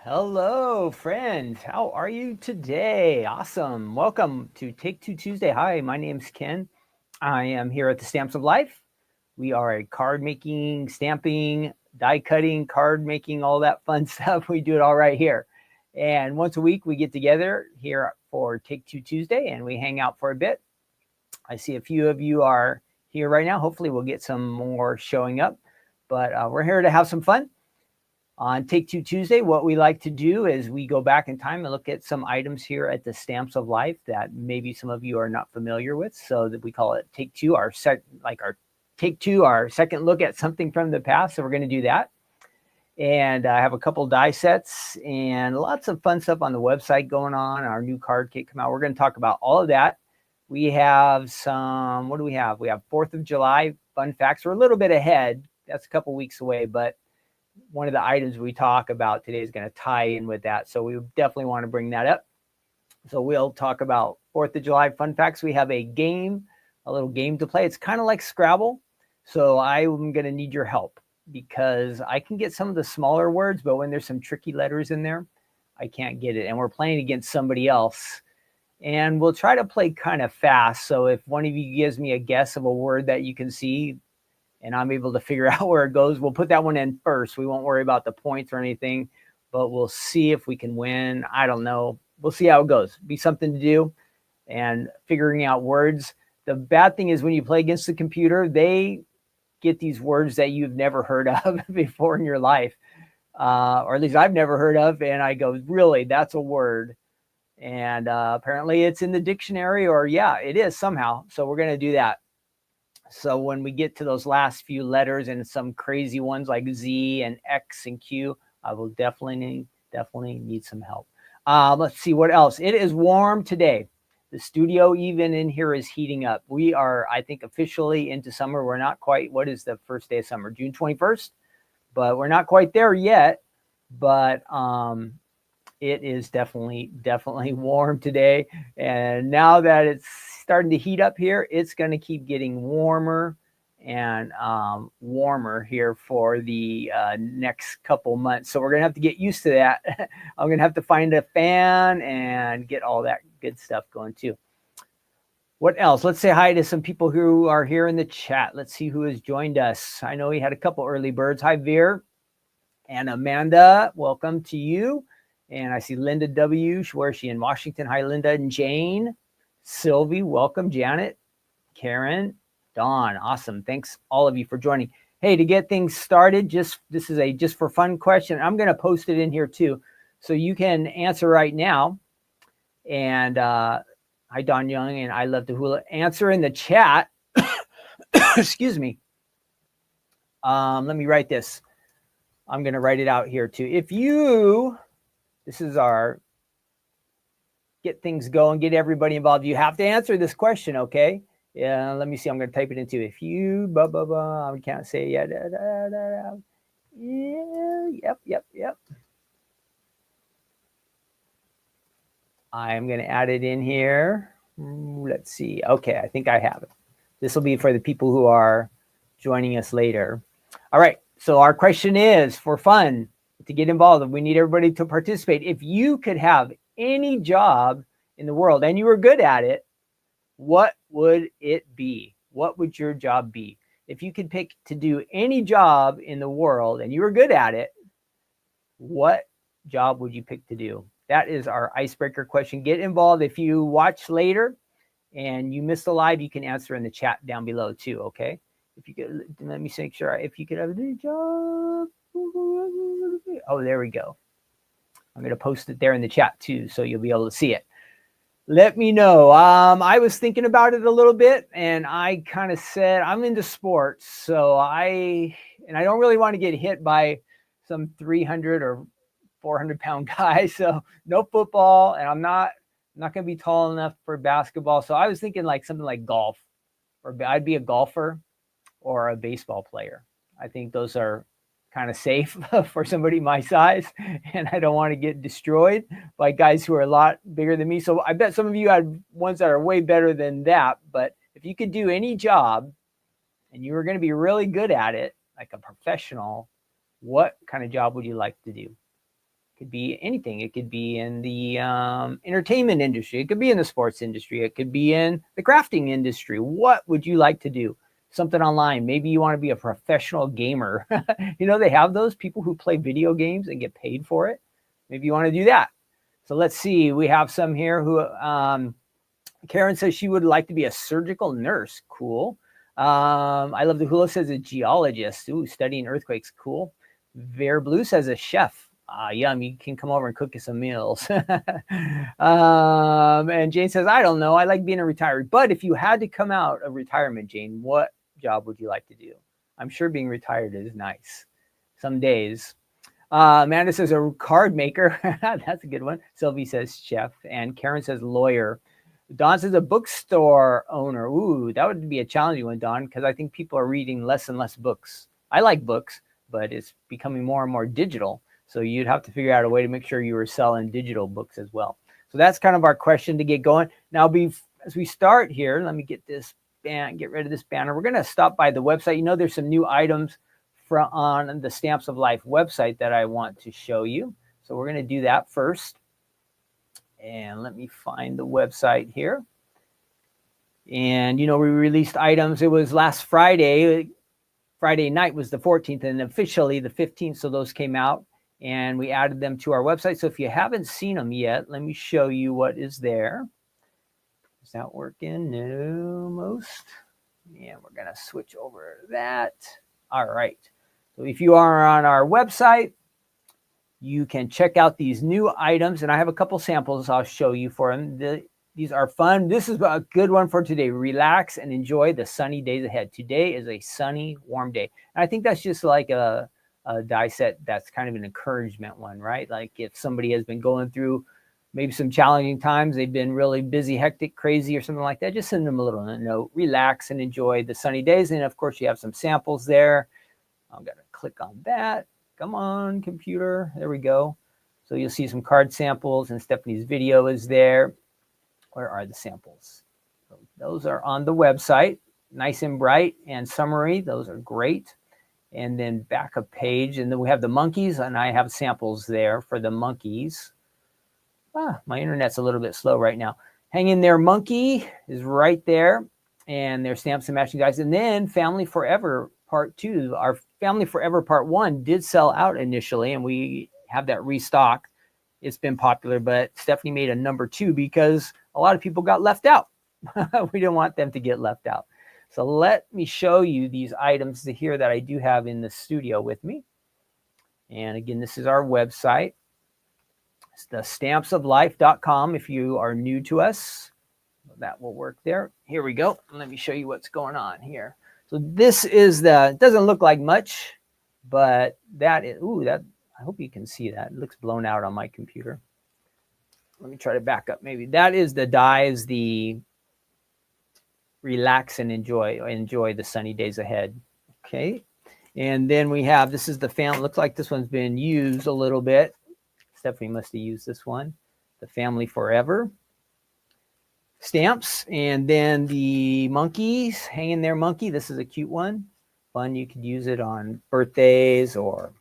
Hello, friends. How are you today? Awesome. Welcome to Take Two Tuesday. Hi, my name's Ken. I am here at the Stamps of Life. We are a card making, stamping, die cutting, card making, all that fun stuff. We do it all right here. And once a week, we get together here for Take Two Tuesday and we hang out for a bit. I see a few of you are here right now. Hopefully, we'll get some more showing up. But we're here to have some fun. On Take Two Tuesday, what we like to do is we go back in time and look at some items here at the Stamps of Life that maybe some of you are not familiar with. So that we call it Take Two, our Take Two, our second look at something from the past. So we're going to do that. And I have a couple die sets and lots of fun stuff on the website going on. Our new card kit come out. We're going to talk about all of that. We have some, what do we have? We have 4th of July fun facts. We're a little bit ahead. That's a couple weeks away, but one of the items we talk about today is going to tie in with that. So we definitely want to bring that up. So we'll talk about 4th of July fun facts. We have a little game to play. It's kind of like Scrabble. So I'm going to need your help because I can get some of the smaller words, but when there's some tricky letters in there, I can't get it. And we're playing against somebody else. And we'll try to play kind of fast. So if one of you gives me a guess of a word that you can see, and I'm able to figure out where it goes, we'll put that one in first. We won't worry about the points or anything, but we'll see if we can win. I don't know. We'll see how it goes. Be something to do. And figuring out words. The bad thing is when you play against the computer, they get these words that you've never heard of before in your life, or at least I've never heard of. And I go, really, that's a word. And apparently it's in the dictionary, or yeah, it is somehow. So we're going to do that. So when we get to those last few letters and some crazy ones like Z and X and Q, I will definitely need some help. Let's see what else. It is warm today. The studio even in here is heating up. We are, I think, officially into summer. We're not quite, what is the first day of summer? June 21st? But we're not quite there yet. But it is definitely warm today. And now that it's starting to heat up here, it's going to keep getting warmer and warmer here for the next couple months. So we're going to have to get used to that. I'm going to have to find a fan and get all that good stuff going too. What else? Let's say hi to some people who are here in the chat. Let's see who has joined us. I know we had a couple early birds. Hi, Veer and Amanda. Welcome to you. And I see Linda W. Where is she? In Washington. Hi, Linda and Jane. Sylvie, welcome. Janet, Karen, Dawn. Awesome. Thanks all of you for joining. Hey, to get things started, this is a just for fun question. I'm going to post it in here too, so you can answer right now. And hi, Don Young, and I love to hula. Answer in the chat. Excuse me. Let me write this. I'm going to write it out here too. This is our get things going, get everybody involved. You have to answer this question, okay? Yeah, let me see. I'm going to type it into if you, I can't say yet. Yeah, yep. I'm going to add it in here. Let's see. Okay, I think I have it. This will be for the people who are joining us later. All right, so our question is for fun. To get involved, we need everybody to participate. If you could have any job in the world and you were good at it, what would it be? What would your job be? If you could pick to do any job in the world and you were good at it, what job would you pick to do? That is our icebreaker question. Get involved. If you watch later and you missed the live, you can answer in the chat down below too, okay? If you could, let me make sure. If you could have a job. Oh, there we go. I'm going to post it there in the chat too, so you'll be able to see it. Let me know. I was thinking about it a little bit, and I kind of said I'm into sports, so I don't really want to get hit by some 300 or 400-pound guy. So no football, and I'm not going to be tall enough for basketball. So I was thinking like something like golf, or I'd be a golfer or a baseball player. I think those are kind of safe for somebody my size, and I don't want to get destroyed by guys who are a lot bigger than me. So I bet some of you had ones that are way better than that. But if you could do any job and you were going to be really good at it, like a professional, what kind of job would you like to do? could be anything. It could be in the entertainment industry. It could be in the sports industry. It could be in the crafting industry. What would you like to do? Something online. Maybe you want to be a professional gamer. You know, they have those people who play video games and get paid for it. Maybe you want to do that. So let's see. We have some here who, Karen says she would like to be a surgical nurse. Cool. I love the Hula says a geologist. Ooh, studying earthquakes. Cool. Bear Blue says a chef. Yum, you can come over and cook you some meals. And Jane says, I don't know. I like being a retiree. But if you had to come out of retirement, Jane, what job would you like to do? I'm sure being retired is nice. Some days. Amanda says a card maker. That's a good one. Sylvie says chef. And Karen says lawyer. Don says a bookstore owner. Ooh, that would be a challenging one, Don, because I think people are reading less and less books. I like books, but it's becoming more and more digital. So you'd have to figure out a way to make sure you were selling digital books as well. So that's kind of our question to get going. Now, as we start here, let me get rid of this banner. We're going to stop by the website. You know, there's some new items on the Stamps of Life website that I want to show you. So we're going to do that first. And let me find the website here. And, you know, we released items. It was last Friday. Friday night was the 14th and officially the 15th. So those came out and we added them to our website. So if you haven't seen them yet, let me show you what is there. Is that working? No, most. And we're going to switch over to that. All right. So if you are on our website, you can check out these new items. And I have a couple samples I'll show you for them. These are fun. This is a good one for today. Relax and enjoy the sunny days ahead. Today is a sunny, warm day. And I think that's just like a die set that's kind of an encouragement one, right? Like if somebody has been going through maybe some challenging times, they've been really busy, hectic, crazy, or something like that, just send them a little note. Relax and enjoy the sunny days. And of course, you have some samples there. I'm going to click on that. Come on, computer. There we go. So you'll see some card samples, and Stephanie's video is there. Where are the samples? So those are on the website, nice and bright and summary. Those are great. And then backup page. And then we have the monkeys, and I have samples there for the monkeys. My internet's a little bit slow right now. Hang in there, monkey is right there. And their stamps and matching guys. And then Family Forever Part 2. Our Family Forever Part 1 did sell out initially, and we have that restock. It's been popular, but Stephanie made a number 2 because a lot of people got left out. We didn't want them to get left out. So let me show you these items here that I do have in the studio with me. And again, this is our website. It's the stampsoflife.com if you are new to us. That will work there. Here we go. Let me show you what's going on here. So this is it doesn't look like much, but that is, I hope you can see that. It looks blown out on my computer. Let me try to back up maybe. That is the dies, the relax and enjoy the sunny days ahead. Okay. And then we have, this is the family. Looks like this one's been used a little bit. Stephanie must have used this one. The Family Forever stamps. And then the monkeys, hang in there, monkey. This is a cute one. Fun. You could use it on birthdays or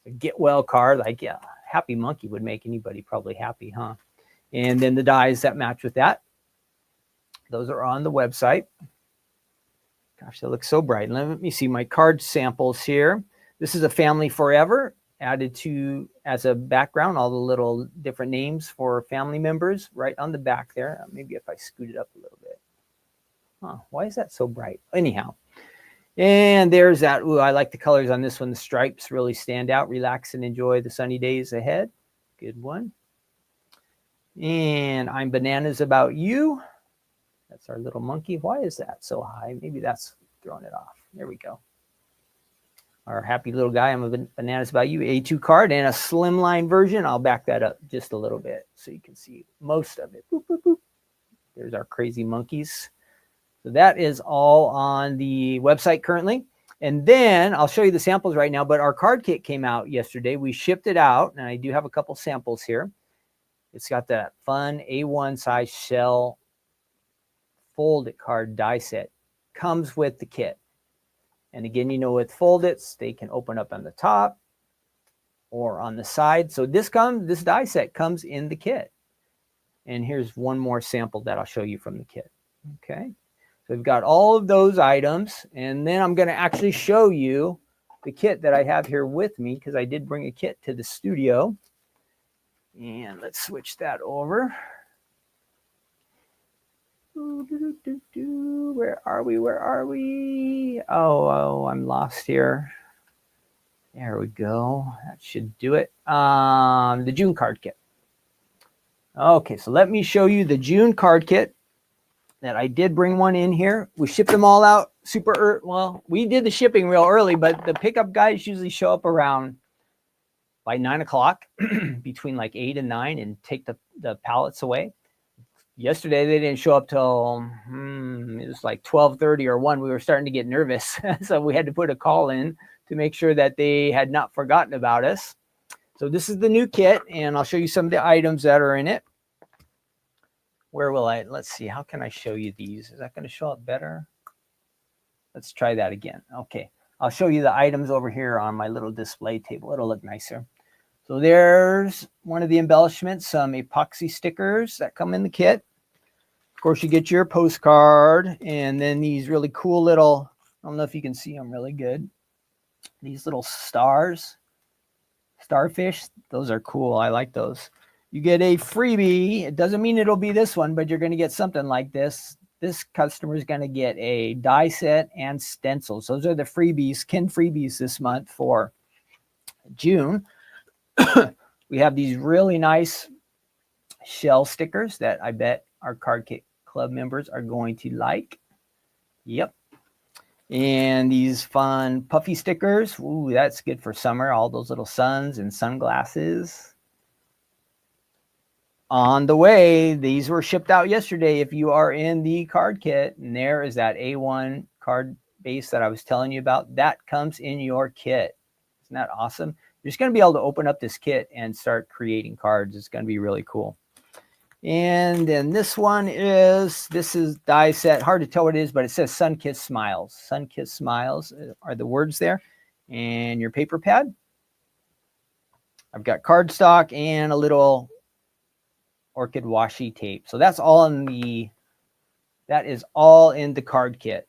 a get well card. Like, yeah, happy monkey would make anybody probably happy, huh? And then the dies that match with that. Those are on the website. Gosh, that looks so bright. Let me see my card samples here. This is a Family Forever, added to as a background, all the little different names for family members right on the back there. Maybe if I scoot it up a little bit. Why is that so bright? Anyhow. And there's that. Ooh, I like the colors on this one. The stripes really stand out. Relax and enjoy the sunny days ahead. Good one. And I'm Bananas About You. That's our little monkey. Why is that so high? Maybe that's throwing it off. There we go. Our happy little guy, I'm a Bananas About You, A2 card, and a slimline version. I'll back that up just a little bit so you can see most of it. Boop, boop, boop. There's our crazy monkeys. So that is all on the website currently. And then I'll show you the samples right now, but our card kit came out yesterday. We shipped it out, and I do have a couple samples here. It's got that fun A1 size shell fold-it card die set. Comes with the kit. And again, you know, with fold-its, they can open up on the top. or on the side. So this die set comes in the kit. And here's one more sample that I'll show you from the kit. Okay. So we've got all of those items, and then I'm going to actually show you the kit that I have here with me, because I did bring a kit to the studio. And let's switch that over. Where are we? Where are we? Oh, I'm lost here. There we go. That should do it. The June card kit. Okay, so let me show you the June card kit that I did bring one in here. We shipped them all out super early. Well, we did the shipping real early, but the pickup guys usually show up around by 9 o'clock, between like 8 and 9, and take the pallets away. Yesterday, they didn't show up till, it was like 12:30 or 1. We were starting to get nervous. So we had to put a call in to make sure that they had not forgotten about us. So this is the new kit, and I'll show you some of the items that are in it. Where will I? Let's see. How can I show you these? Is that going to show up better? Let's try that again. Okay. I'll show you the items over here on my little display table. It'll look nicer. So there's one of the embellishments, some epoxy stickers that come in the kit. Of course, you get your postcard, and then these really cool little, I don't know if you can see them really good, these little stars, starfish. Those are cool. I like those. You get a freebie. It doesn't mean it'll be this one, but you're going to get something like this. This customer is going to get a die set and stencils. Those are the freebies, Ken freebies this month for June. We have these really nice shell stickers that I bet our Card Kit Club members are going to like. Yep. And these fun puffy stickers. Ooh, that's good for summer. All those little suns and sunglasses. On the way, these were shipped out yesterday if you are in the card kit. And there is that A1 card base that I was telling you about. That comes in your kit. Isn't that awesome? You're just going to be able to open up this kit and start creating cards. It's going to be really cool. And then this is die set. Hard to tell what it is, but it says Sun Kiss Smiles. Sun Kiss Smiles are the words there. And your paper pad. I've got cardstock and a little orchid washi tape. So that's all that is all in the card kit.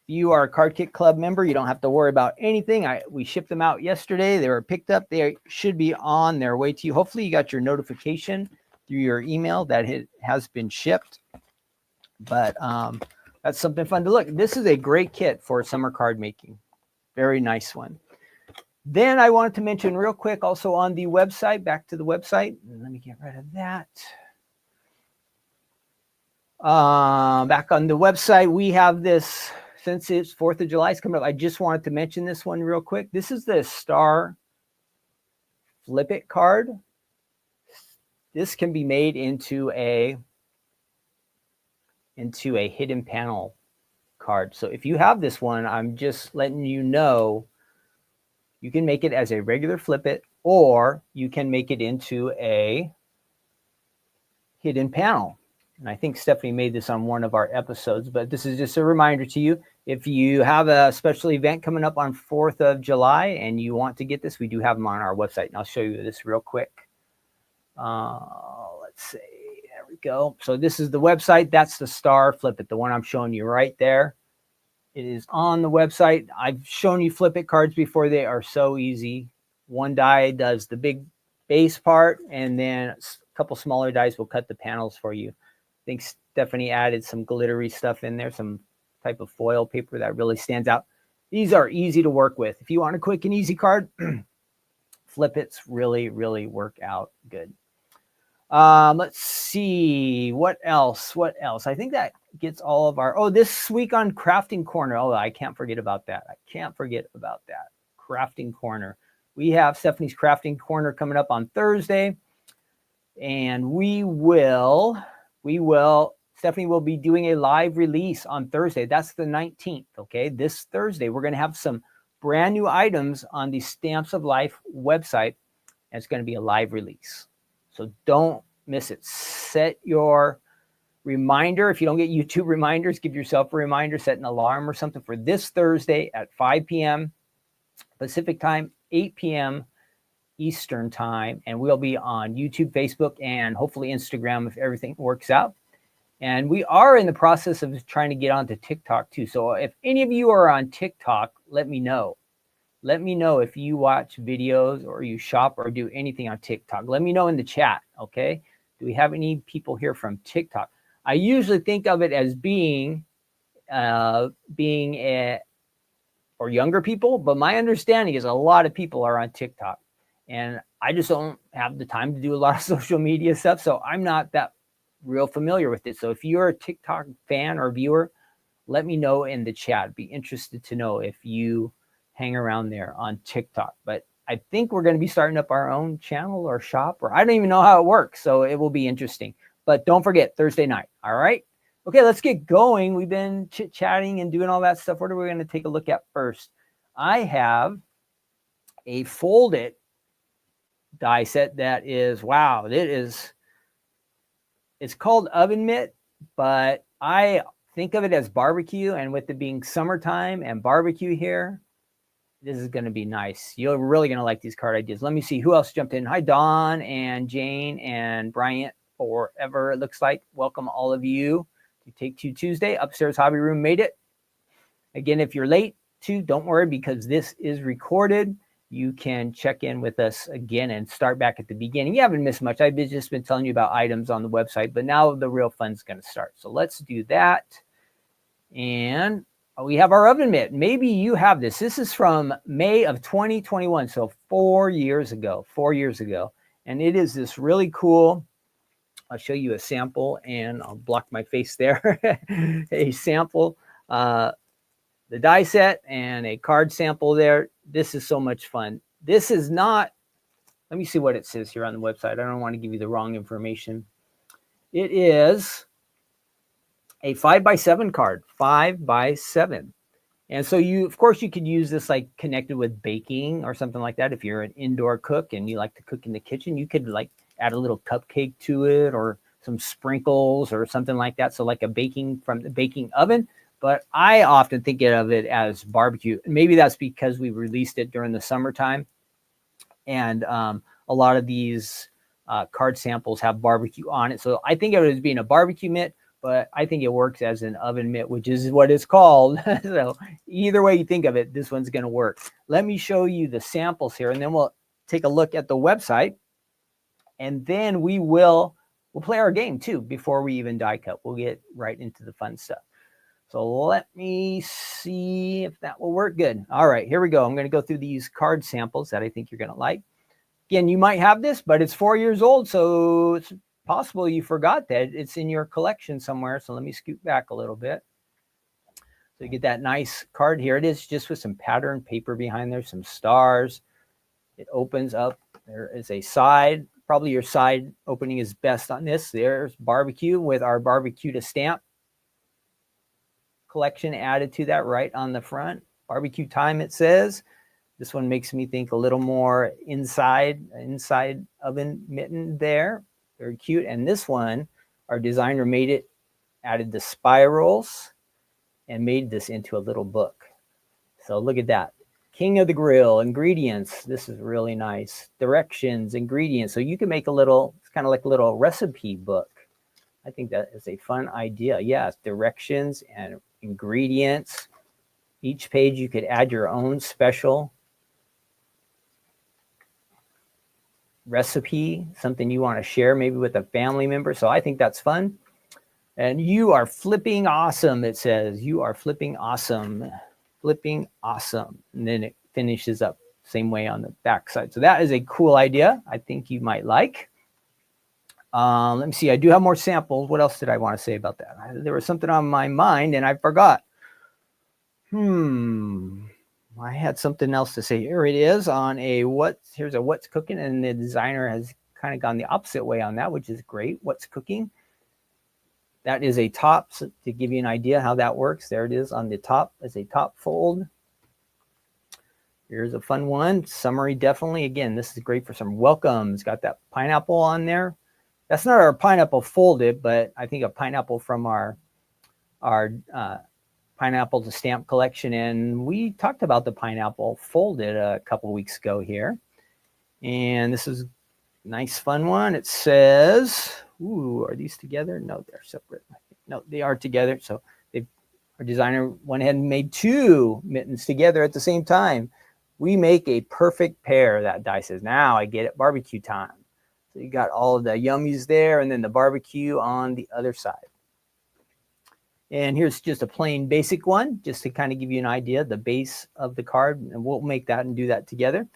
If you are a Card Kit Club member, you don't have to worry about anything. We shipped them out yesterday. They were picked up. They should be on their way to you. Hopefully you got your notification through your email that it has been shipped. But that's something fun to look. This is a great kit for summer card making. Very nice one. Then I wanted to mention real quick also on the website, back to the website. Let me get rid of that. Back on the website, we have this, since it's 4th of July is coming up, I just wanted to mention this one real quick. This is the Star Flip It card. This can be made into a hidden panel card. So if you have this one, I'm just letting you know, you can make it as a regular Flip It, or you can make it into a hidden panel. And I think Stephanie made this on one of our episodes, but this is just a reminder to you. If you have a special event coming up on 4th of July and you want to get this, we do have them on our website. And I'll show you this real quick. Let's see. There we go. So this is the website. That's the Star Flip It, the one I'm showing you right there. It is on the website. I've shown you Flip It cards before. They are so easy. One die does the big base part, and then a couple smaller dies will cut the panels for you. I think Stephanie added some glittery stuff in there, some type of foil paper that really stands out. These are easy to work with. If you want a quick and easy card, Flip It's really, really work out good. Let's see. What else? I think that gets all of our, this week on Crafting Corner. Oh, I can't forget about that. Crafting Corner. We have Stephanie's Crafting Corner coming up on Thursday. And Stephanie will be doing a live release on Thursday. That's the 19th, okay? This Thursday, we're going to have some brand new items on the Stamps of Life website. And it's going to be a live release. So don't miss it. Set your reminder. If you don't get YouTube reminders, give yourself a reminder, set an alarm or something for this Thursday at 5 p.m. Pacific time, 8 p.m. Eastern time, and we'll be on YouTube, Facebook, and hopefully Instagram if everything works out. And we are in the process of trying to get onto TikTok too. So if any of you are on TikTok, let me know. Let me know if you watch videos or you shop or do anything on TikTok. Let me know in the chat, okay? Do we have any people here from TikTok? I usually think of it as being for younger people, but my understanding is a lot of people are on TikTok. And I just don't have the time to do a lot of social media stuff, so I'm not that real familiar with it. So if you're a TikTok fan or viewer, let me know in the chat. I'd be interested to know if you hang around there on TikTok. But I think we're going to be starting up our own channel or shop, or I don't even know how it works. So it will be interesting. But don't forget, Thursday night. All right. Okay, let's get going. We've been chit-chatting and doing all that stuff. What are we going to take a look at first? I have a Fold-it die set that is, wow, it's called Oven Mitt, but I think of it as barbecue. And with it being summertime and barbecue here, this is going to be nice. You're really going to like these card ideas. Let me see who else jumped in. Hi, Dawn and Jane and Bryant forever, it looks like. Welcome all of you to Take Two Tuesday. Upstairs Hobby Room made it. Again, if you're late too, don't worry because this is recorded. You can check in with us again and start back at the beginning. You haven't missed much. I've just been telling you about items on the website, but now the real fun's going to start. So let's do that. And we have our oven mitt. Maybe you have this. This is from May of 2021, so 4 years ago. And it is this really cool, I'll show you a sample, and I'll block my face there. A sample, the die set and a card sample there. This is so much fun. This is not, let me see what it says here on the website. I don't want to give you the wrong information. It is a 5x7 card, 5x7. And so you, of course, you could use this like connected with baking or something like that. If you're an indoor cook and you like to cook in the kitchen, you could like add a little cupcake to it or some sprinkles or something like that. So like a baking from the baking oven. But I often think of it as barbecue. Maybe that's because we released it during the summertime. And a lot of these card samples have barbecue on it. So I think of it as being a barbecue mitt, but I think it works as an oven mitt, which is what it's called. So either way you think of it, this one's going to work. Let me show you the samples here, and then we'll take a look at the website. And then we'll play our game too before we even die cut. We'll get right into the fun stuff. So let me see if that will work. Good. All right, here we go. I'm going to go through these card samples that I think you're going to like. Again, you might have this, but it's 4 years old, so it's possible you forgot that it's in your collection somewhere. So let me scoot back a little bit. So you get that nice card here. It is just with some pattern paper behind there, some stars. It opens up. There is a side. Probably your side opening is best on this. There's barbecue with our barbecue to stamp collection added to that right on the front. Barbecue time, it says. This one makes me think a little more inside oven mitten there. Very cute. And this one, our designer added the spirals and made this into a little book. So look at that. King of the Grill, ingredients. This is really nice. Directions, ingredients. So you can make it's kind of like a little recipe book. I think that is a fun idea. Yes, directions and ingredients. Each page you could add your own special recipe, something you want to share maybe with a family member. So I think that's fun. And you are flipping awesome, it says. You are flipping awesome. Flipping awesome. And then it finishes up same way on the back side. So that is a cool idea. I think you might like. Let me see. I do have more samples. What else did I want to say about that? There was something on my mind and I forgot. I had something else to say. Here it is on here's a what's cooking, and the designer has kind of gone the opposite way on that, which is great. What's cooking? That is a top, so to give you an idea how that works. There it is on the top as a top fold. Here's a fun one. Summary, definitely. Again, this is great for some welcome. It's got that pineapple on there. That's not our pineapple folded, but I think a pineapple from our pineapple to stamp collection. And we talked about the pineapple folded a couple weeks ago here. And this is a nice fun one. It says, ooh, are these together? No, they're separate. No, they are together. So our designer went ahead and made 2 mittens together at the same time. We make a perfect pair, that die says. Now I get it, barbecue time. So you got all of the yummies there and then the barbecue on the other side. And here's just a plain basic one, just to kind of give you an idea, the base of the card. And we'll make that and do that together.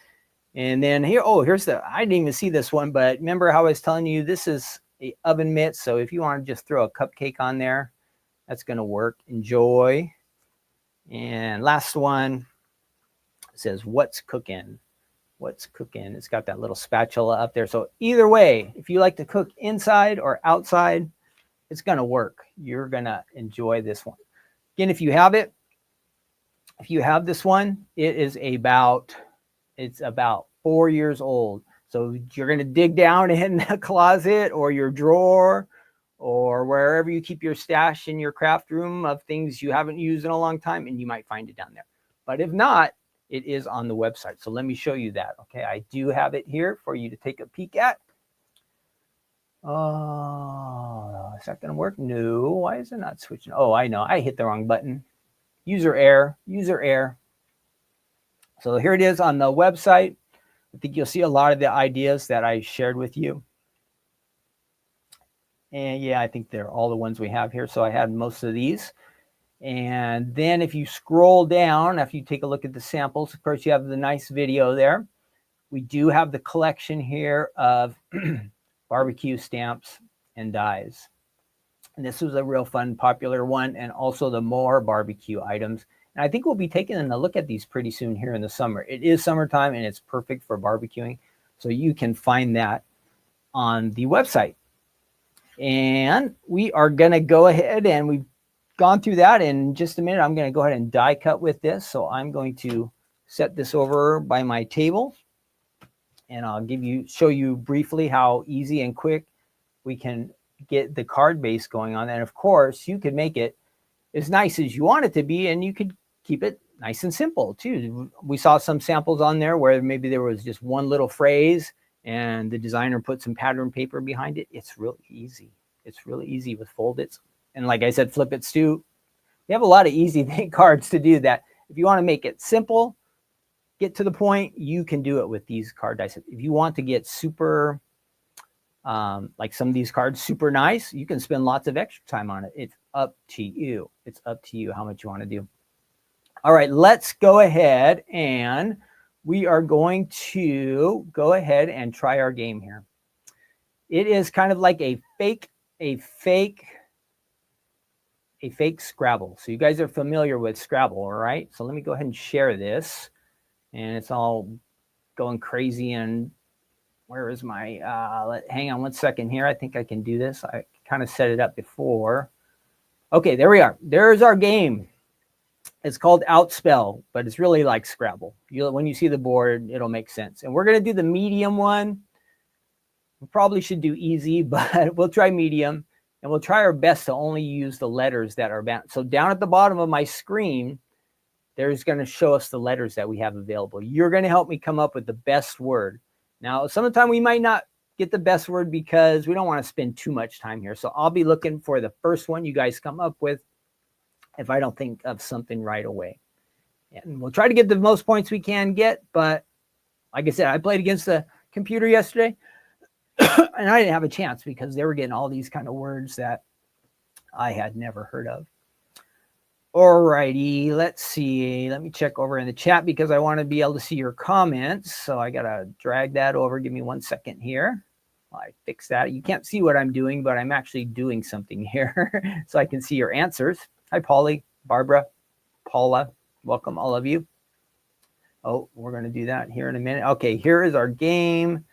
And then here, here's I didn't even see this one, but remember how I was telling you, this is a oven mitt. So if you want to just throw a cupcake on there, that's going to work. Enjoy. And last one says, what's cooking? What's cooking? It's got that little spatula up there. So either way, if you like to cook inside or outside, it's going to work. You're going to enjoy this one. Again, if you have this one, it's about 4 years old. So you're going to dig down in the closet or your drawer or wherever you keep your stash in your craft room of things you haven't used in a long time, and you might find it down there. But if not, it is on the website. So let me show you that. Okay, I do have it here for you to take a peek at. Oh, is that going to work? No. Why is it not switching? Oh, I know. I hit the wrong button. User error. So here it is on the website. I think you'll see a lot of the ideas that I shared with you. And yeah, I think they're all the ones we have here. So I had most of these. And then if you scroll down, after you take a look at the samples, of course, you have the nice video there. We do have the collection here of barbecue stamps and dies. And this was a real fun, popular one, and also the more barbecue items. And I think we'll be taking a look at these pretty soon here in the summer. It is summertime, and it's perfect for barbecuing. So you can find that on the website. And we are going to go ahead, and we've gone through that. In just a minute, I'm going to go ahead and die cut with this. So I'm going to set this over by my table, and I'll show you briefly how easy and quick we can get the card base going on. And of course, you could make it as nice as you want it to be, and you could keep it nice and simple too. We saw some samples on there where maybe there was just one little phrase and the designer put some pattern paper behind it. It's really easy. It's really easy with fold-its. And like I said, flip-its too. We have a lot of easy cards to do that. If you want to make it simple, get to the point, you can do it with these card dice. If you want to get super, like some of these cards, super nice, you can spend lots of extra time on it. It's up to you. It's up to you how much you want to do. All right, let's go ahead, and we are going to go ahead and try our game here. It is kind of like a fake Scrabble. So you guys are familiar with Scrabble, all right? So let me go ahead and share this. And it's all going crazy. And where is my, hang on one second here. I think I can do this. I kind of set it up before. Okay, there we are. There's our game. It's called Outspell, but it's really like Scrabble. When you see the board, it'll make sense. And we're going to do the medium one. We probably should do easy, but we'll try medium. And we'll try our best to only use the letters that are bound. So down at the bottom of my screen, there's going to show us the letters that we have available. You're going to help me come up with the best word. Now, some of the time we might not get the best word because we don't want to spend too much time here. So I'll be looking for the first one you guys come up with if I don't think of something right away. And we'll try to get the most points we can get. But like I said, I played against the computer yesterday. And I didn't have a chance because they were getting all these kind of words that I had never heard of. All righty, let's see. Let me check over in the chat because I want to be able to see your comments. So I got to drag that over. Give me 1 second here. I fix that. You can't see what I'm doing, but I'm actually doing something here so I can see your answers. Hi, Polly, Barbara, Paula. Welcome, all of you. Oh, we're going to do that here in a minute. Okay, here is our game.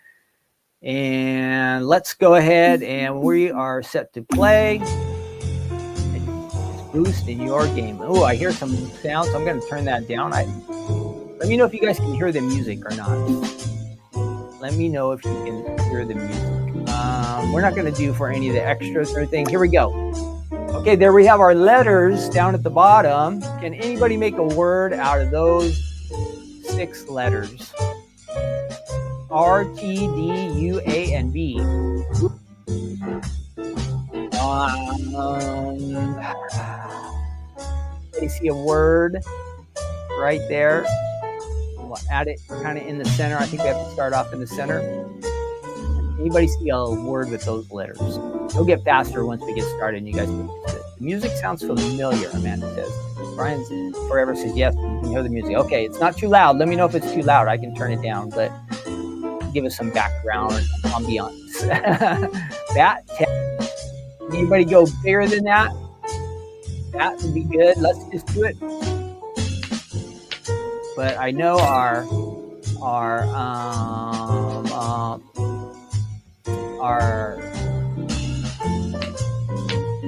And let's go ahead, and we are set to play. It's boost in your game. Oh, I hear some sounds. So I'm going to turn that down. Let me know if you guys can hear the music or not. Let me know if you can hear the music. We're not going to do for any of the extras or anything. Here we go. Okay, there we have our letters down at the bottom. Can anybody make a word out of those 6 letters? R, T, D, U, A, and B. You see a word right there. We'll add it kind of in the center. I think we have to start off in the center. Anybody see a word with those letters? It'll get faster once we get started and you guys can use it. The music sounds familiar, Amanda says. Brian forever says yes, you can hear the music. Okay, it's not too loud. Let me know if it's too loud. I can turn it down, but give us some background ambiance. That, anybody go bigger than that? That would be good. Let's just do it. But I know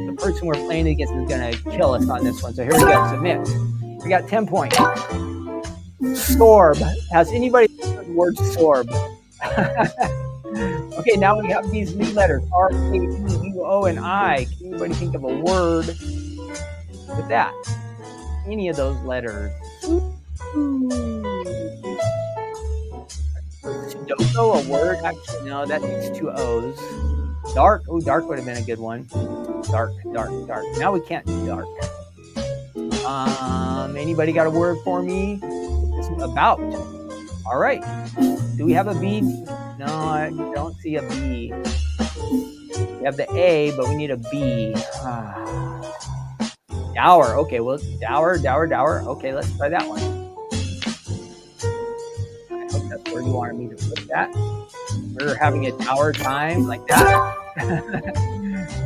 the person we're playing against is gonna kill us on this one. So here we go. Submit. We got 10 points. Sorb. Has anybody heard the word sorb? Okay, now we have these new letters: R, K, E, U, O, and I. Can anybody think of a word with that? Any of those letters? Sudoku, a word? Actually, no, that needs 2 O's. Dark. Oh, dark would have been a good one. Dark. Now we can't do dark. Anybody got a word for me? It's about. All right. Do we have a B? No, I don't see a B. We have the A, but we need a B. Dower. Okay, well, dower. Okay, let's try that one. I hope that's where you wanted me to put that. We're having a dower time like that.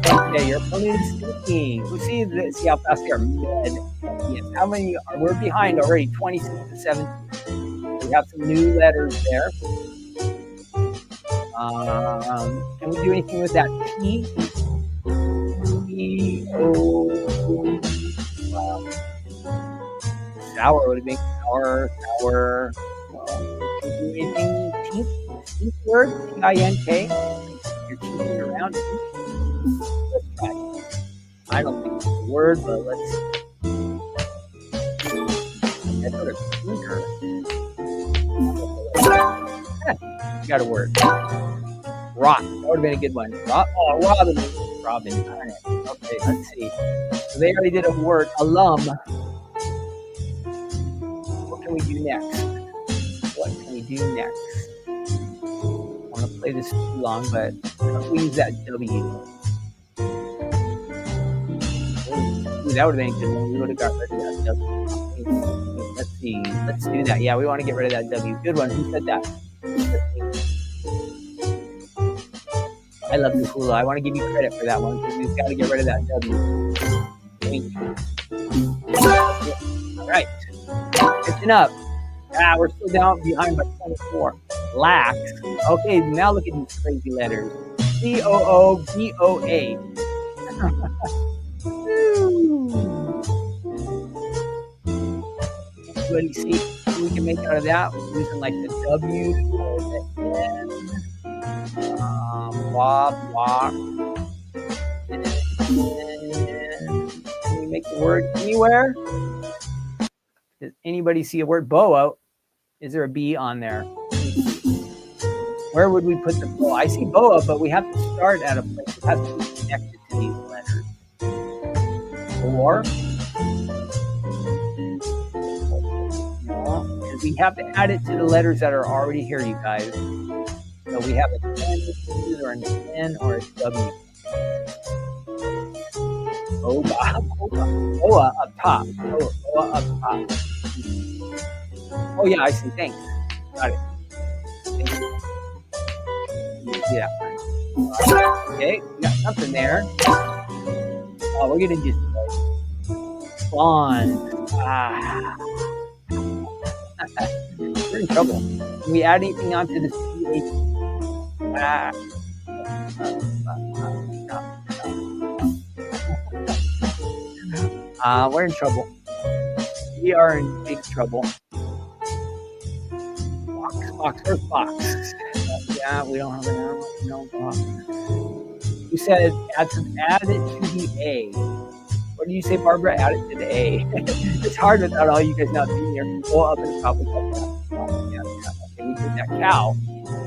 Okay, your opponent is thinking. We'll see how fast they are. Yes, how many are? We're behind already, 26 to 17. We have some new letters there. Can we do anything with that T? T-O. Sour would have been sour. Can we do anything? Teeth word? T-I-N-K. You're teething around. Let's try. I don't think it's a word, but let's see. I put a finger. Got a word. Rock. That would have been a good one. Robin. Okay, let's see. So they already did a word. Alum. What can we do next? I want to play this too long, but we use that W. Ooh, that would have been a good one. We would have got rid of that W. Let's see. Let's do that. Yeah, we want to get rid of that W. Good one. Who said that? I love the hula. I want to give you credit for that one because we've got to get rid of that W. Thank you. All right. Catching up. We're still down behind by 24. Lax. Okay, now look at these crazy letters. C-O-O-B-O-A. Anybody see what we can make out of that? We're using like the W or the N. Walk. And can we make the word anywhere? Does anybody see a word? Boa. Is there a B on there? Where would we put the boa? I see boa, but we have to start at a place that has to be connected to these letters. Or no, because we have to add it to the letters that are already here, you guys. So we have a N or an N or a W. Boa up top. Boa up top. Oh yeah, I see. Thanks. Got it. Thank you. Yeah. Okay, we got something there. Oh, we're gonna just bond. We're in trouble. Can we add anything onto this PH? We're in trouble. We are in big trouble. Where's Fox? Yeah, we don't have no Fox. You said add it to the A. What did you say, Barbara? Add it to the A. It's hard without all you guys not being here. Go up and probably yeah. Okay, we did that. Cow.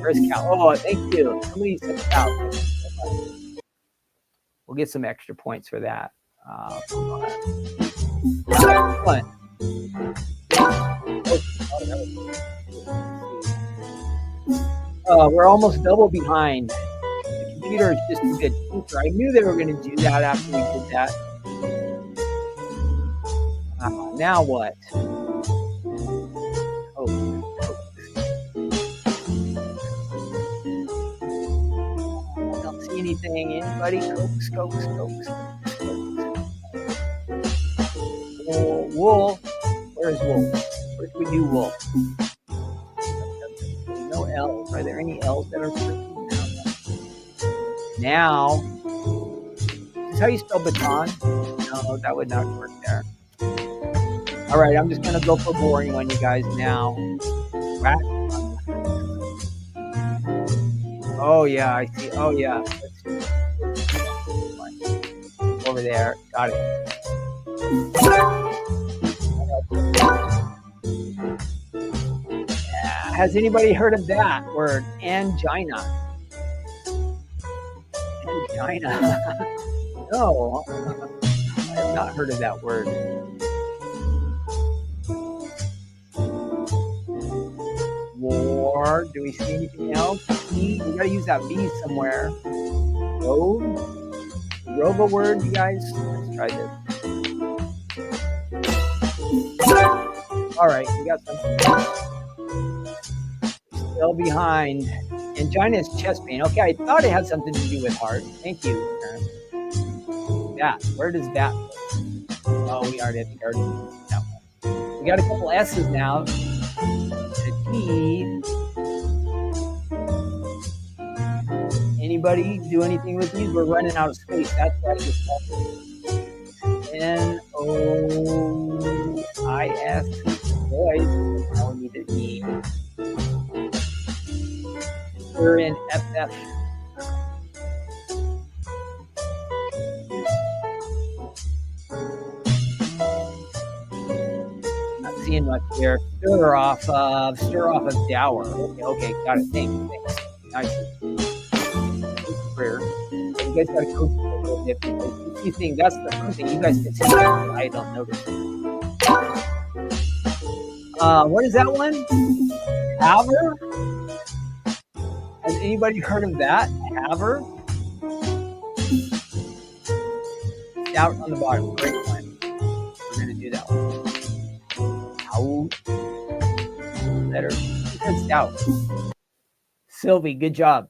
Where's Cal? Oh, thank you. Somebody said Cal. We'll get some extra points for that. Excellent. We're almost double behind. The computer is just a good teacher. I knew they were going to do that after we did that. Now what? Oh. I don't see anything. Anybody? Cokes. Wool. Where's wool? Where do we do wool? No L's. Are there any L's that are freaking now? Is this how you spell baton? No, that would not work there. All right, I'm just gonna go for boring on you guys now. Oh yeah, I see. Oh yeah. Let's see. Over there. Got it. Has anybody heard of that word? Angina. Angina. No, I have not heard of that word. War. Do we see anything else? B. We gotta use that B somewhere. Rove a word, you guys? Let's try this. All right, we got something. Still behind. Angina is chest pain. Okay, I thought it had something to do with heart. Thank you. That. Where does that go? Oh, we already that one. We got a couple S's now. And a T. Anybody do anything with these? We're running out of space. That's why I get started. N-O-I-S. Boys. Now we need an E. We're in FF. Not seeing much here. Stir off of dower. Okay, got it. Thanks. Nice. Prayer. You guys got to coach a little bit because you think that's the first thing you guys can see. I don't notice. What is that one? Haver? Has anybody heard of that? Haver? Out on the bottom. Great one. We're going to do that one. Out. Letter. It's out. Sylvie, good job.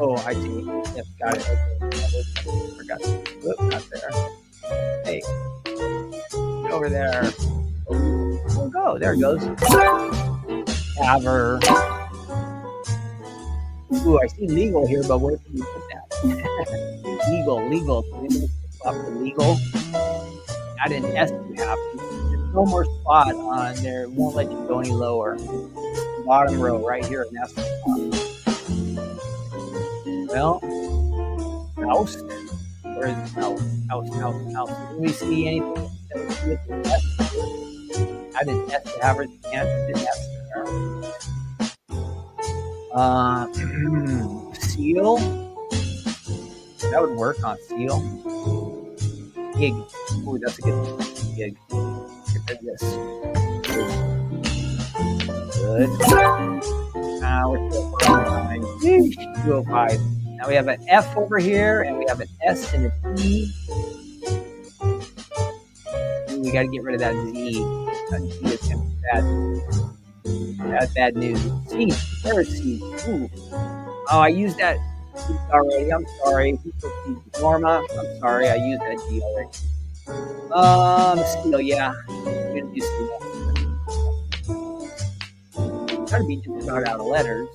Oh, I see. Yep, got it. Okay. Forgot. Whoop, not there. Hey. Get over there. Oh, go. There it goes. Haver. Ooh, I see legal here, but where can you put that? legal. So we need to swap the legal. Add an S you have. There's no more spot on there. It won't let you go any lower. Bottom row right here, and that's the spot. Well, house. Where is house? House. Can we see anything that we see with the S? I didn't S to have it. Can't do S there. Seal. That would work on seal. Gig. Ooh, that's a good one. Gig. Get rid of this. Good. We're still behind. 205. Now we have an F over here, and we have an S and a T. And we got to get rid of that Z. That Z is going to be bad. Bad news. C. There is C. Ooh. Oh, I used that G already. I'm sorry. Norma. I'm sorry. I used that G already. Steel. Yeah. I'm going to do steel. Try to be just about out of letters.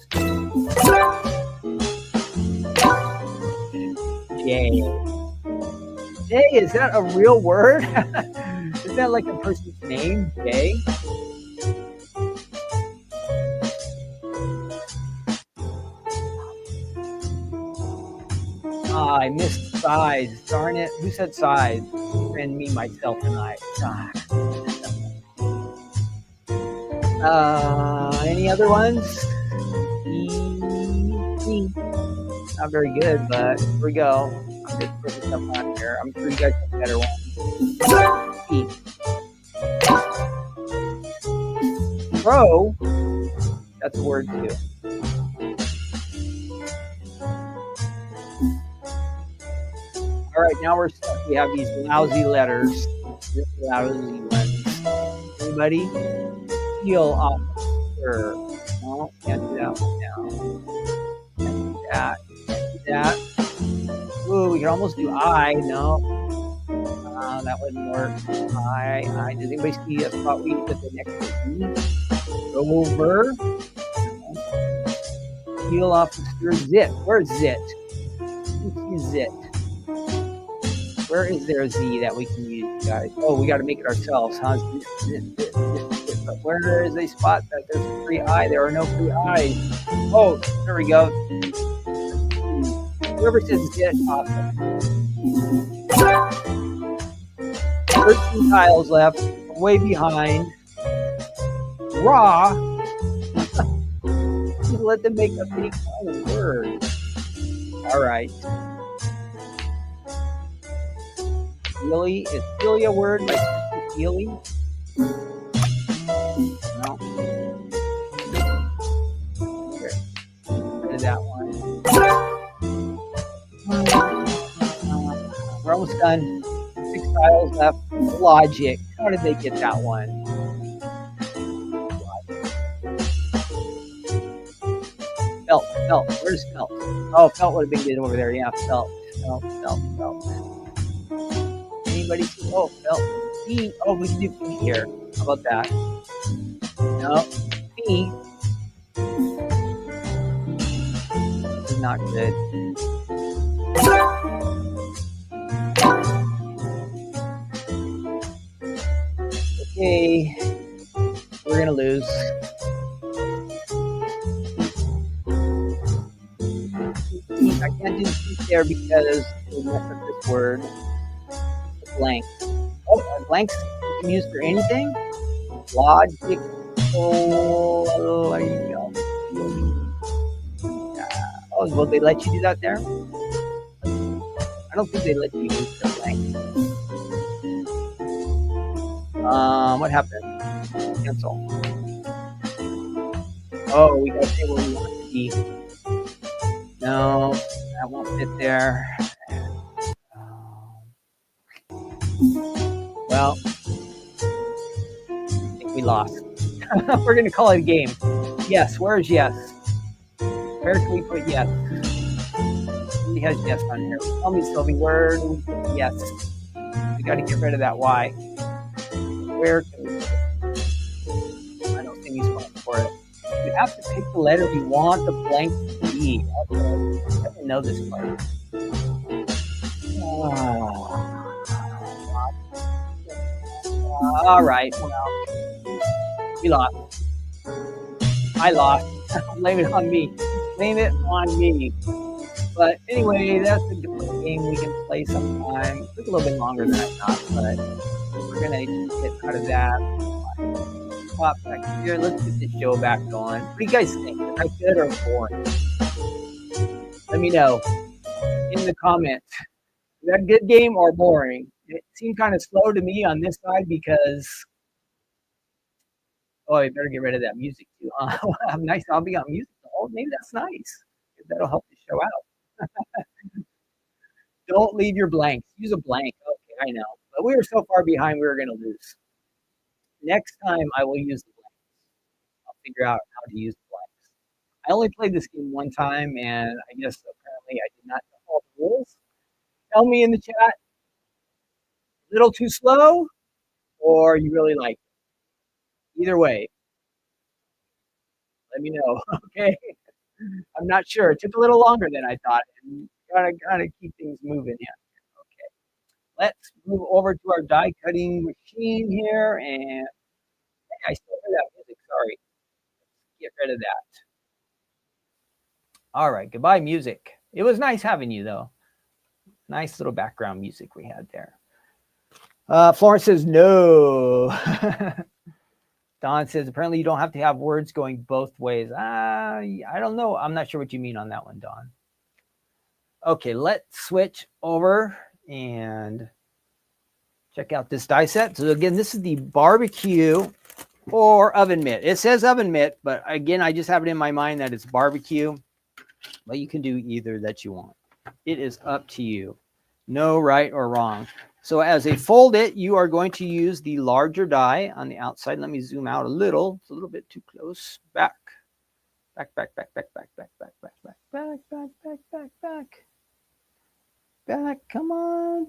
J. J, is that a real word? Is that like a person's name? J? I missed size. Darn it. Who said size? And me, myself, and I. Any other ones? Not very good, but here we go. I'm just putting stuff on here. I'm sure you guys have better ones. E. Pro. That's a word too. All right, now we're stuck. We have these lousy letters. Lousy ones. Anybody? Peel officer. No, can't do that one now. Can't do that. Can't do that. Ooh, we can almost do I. No. That wouldn't work. I. Does anybody see a spot we put the next one? Go over. Peel officer. Zit. Where's zit? Zit. Where is there a Z that we can use, guys? Oh, we got to make it ourselves, huh? Zit. But where is a spot that there's a free I? There are no free I's. Oh, there we go. Whoever says zit, awesome. 13 tiles left. I'm way behind. Raw. Let them make up any kind of word. All right. Really? Is really a word like really? No. Here. Rid that one. We're almost done. 6 tiles left. Logic. How did they get that one? Felt. Where's felt? Oh, felt would have been good over there. Yeah, felt. Anybody see? Oh, felt. Feet. Oh, we can do feet here. How about that? No. Feet. This is not good. Okay. We're gonna lose. I can't do feet there because we'll mess up this word. Blank. Oh, blanks you can use for anything? Logic. Oh, there you go. Oh, will they let you do that there? I don't think they let you use the blank. What happened? Cancel. Oh, we gotta say where we want it to be. No, that won't fit there. Well, I think we lost. We're going to call it a game. Yes, where's yes? Where can we put yes? Somebody has yes on here. Tell me, Sylvie, where do we put yes? We got to get rid of that Y. Where can we put it? I don't think he's going for it. You have to pick the letter you want the blank to be. Okay. I didn't know this part. All right. Well, we lost. I lost. Blame it on me. Blame it on me. But anyway, that's a different game we can play sometime. It took a little bit longer than I thought, but we're going to get out of that. Pop back here. Let's get this show back going. What do you guys think? Is that good or boring? Let me know in the comments. Is that a good game or boring? It seemed kind of slow to me on this side because, oh, you better get rid of that music too. Nice. I'll be on music. Oh, maybe that's nice. That'll help the show out. Don't leave your blanks. Use a blank. Okay, I know. But we were so far behind, we were going to lose. Next time, I will use the blanks. I'll figure out how to use the blanks. I only played this game one time, and I guess apparently I did not know all the rules. Tell me in the chat, a little too slow, or you really like it. Either way, let me know, okay? I'm not sure. It took a little longer than I thought, and gotta keep things moving here. Okay, let's move over to our die cutting machine here, and I still hear that music. Sorry, let's get rid of that. All right, goodbye, music. It was nice having you, though. Nice little background music we had there. Florence says no. Don says, apparently you don't have to have words going both ways. I don't know. I'm not sure what you mean on that one, Don. Okay, let's switch over and check out this die set. So again, this is the barbecue or oven mitt. It says oven mitt, but again, I just have it in my mind that it's barbecue. But you can do either that you want. It is up to you. No right or wrong. So as a fold it, you are going to use the larger die on the outside. Let me zoom out a little. It's a little bit too close. Back. Back, back, back, back, back, back, back, back, back, back, back, back, back, back. Back. Come on.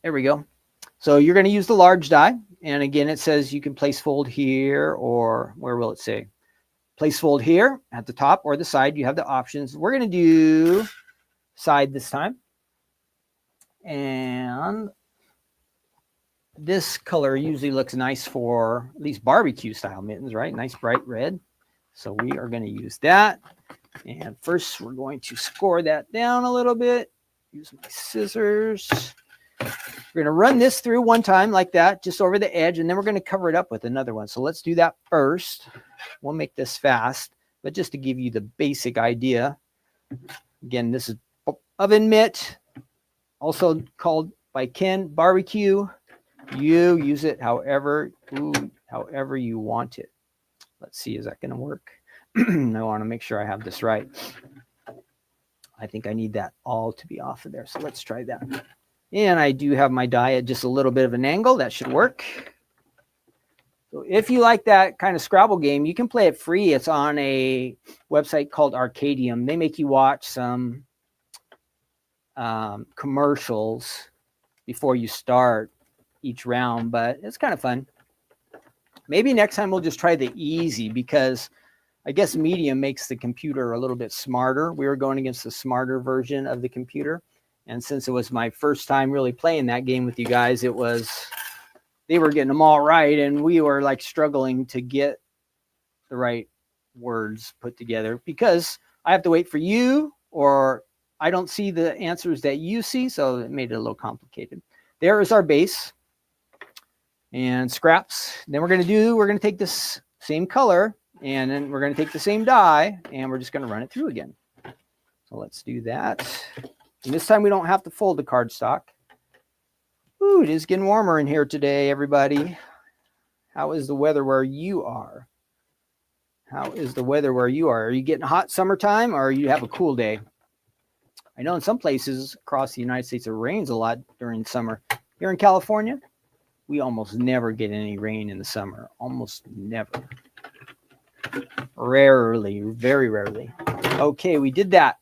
There we go. So you're going to use the large die. And again, it says you can place fold here, or where will it say? Place fold here at the top or the side. You have the options. We're going to do side this time. And this color usually looks nice for at least barbecue style mittens, right? Nice bright red. So we are going to use that. And first we're going to score that down a little bit. Use my scissors. We're going to run this through one time like that, just over the edge, and then we're going to cover it up with another one. So let's do that first. We'll make this fast, but just to give you the basic idea. Again, this is oven mitt, also called by Ken barbecue. You use it however you want it. Let's see, is that going to work? I want to make sure I have this right. I think I need that all to be off of there. So let's try that. And I do have my die at just a little bit of an angle. That should work. So if you like that kind of Scrabble game, you can play it free. It's on a website called Arcadium. They make you watch some commercials before you start each round, but it's kind of fun. Maybe next time we'll just try the easy, because I guess medium makes the computer a little bit smarter. We were going against the smarter version of the computer. And since it was my first time really playing that game with you guys, they were getting them all right. And we were like struggling to get the right words put together, because I have to wait for you, or I don't see the answers that you see. So it made it a little complicated. There is our base and scraps. Then we're going to take this same color, and then we're going to take the same die, and we're just going to run it through again. So let's do that. And this time we don't have to fold the cardstock. Ooh, it is getting warmer in here today, everybody. How is the weather where you are? How is the weather where you are? Are you getting hot summertime, or you have a cool day? I know in some places across the United States it rains a lot during summer. Here in California, we almost never get any rain in the summer. Almost never. Rarely, very rarely. Okay, we did that.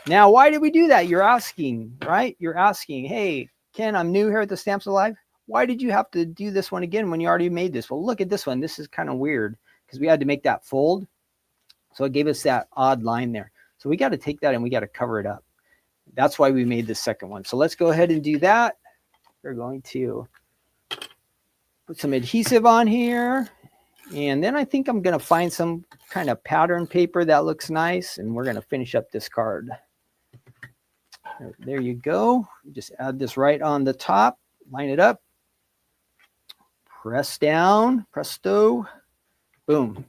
Now, why did we do that? You're asking, right? You're asking, hey, Ken, I'm new here at the Stamps Alive. Why did you have to do this one again when you already made this? Well, look at this one. This is kind of weird because we had to make that fold. So it gave us that odd line there. So we got to take that and we got to cover it up. That's why we made the second one. So let's go ahead and do that. We're going to put some adhesive on here. And then I think I'm going to find some kind of pattern paper that looks nice. And we're going to finish up this card. There you go. Just add this right on the top. Line it up. Press down. Presto. Boom.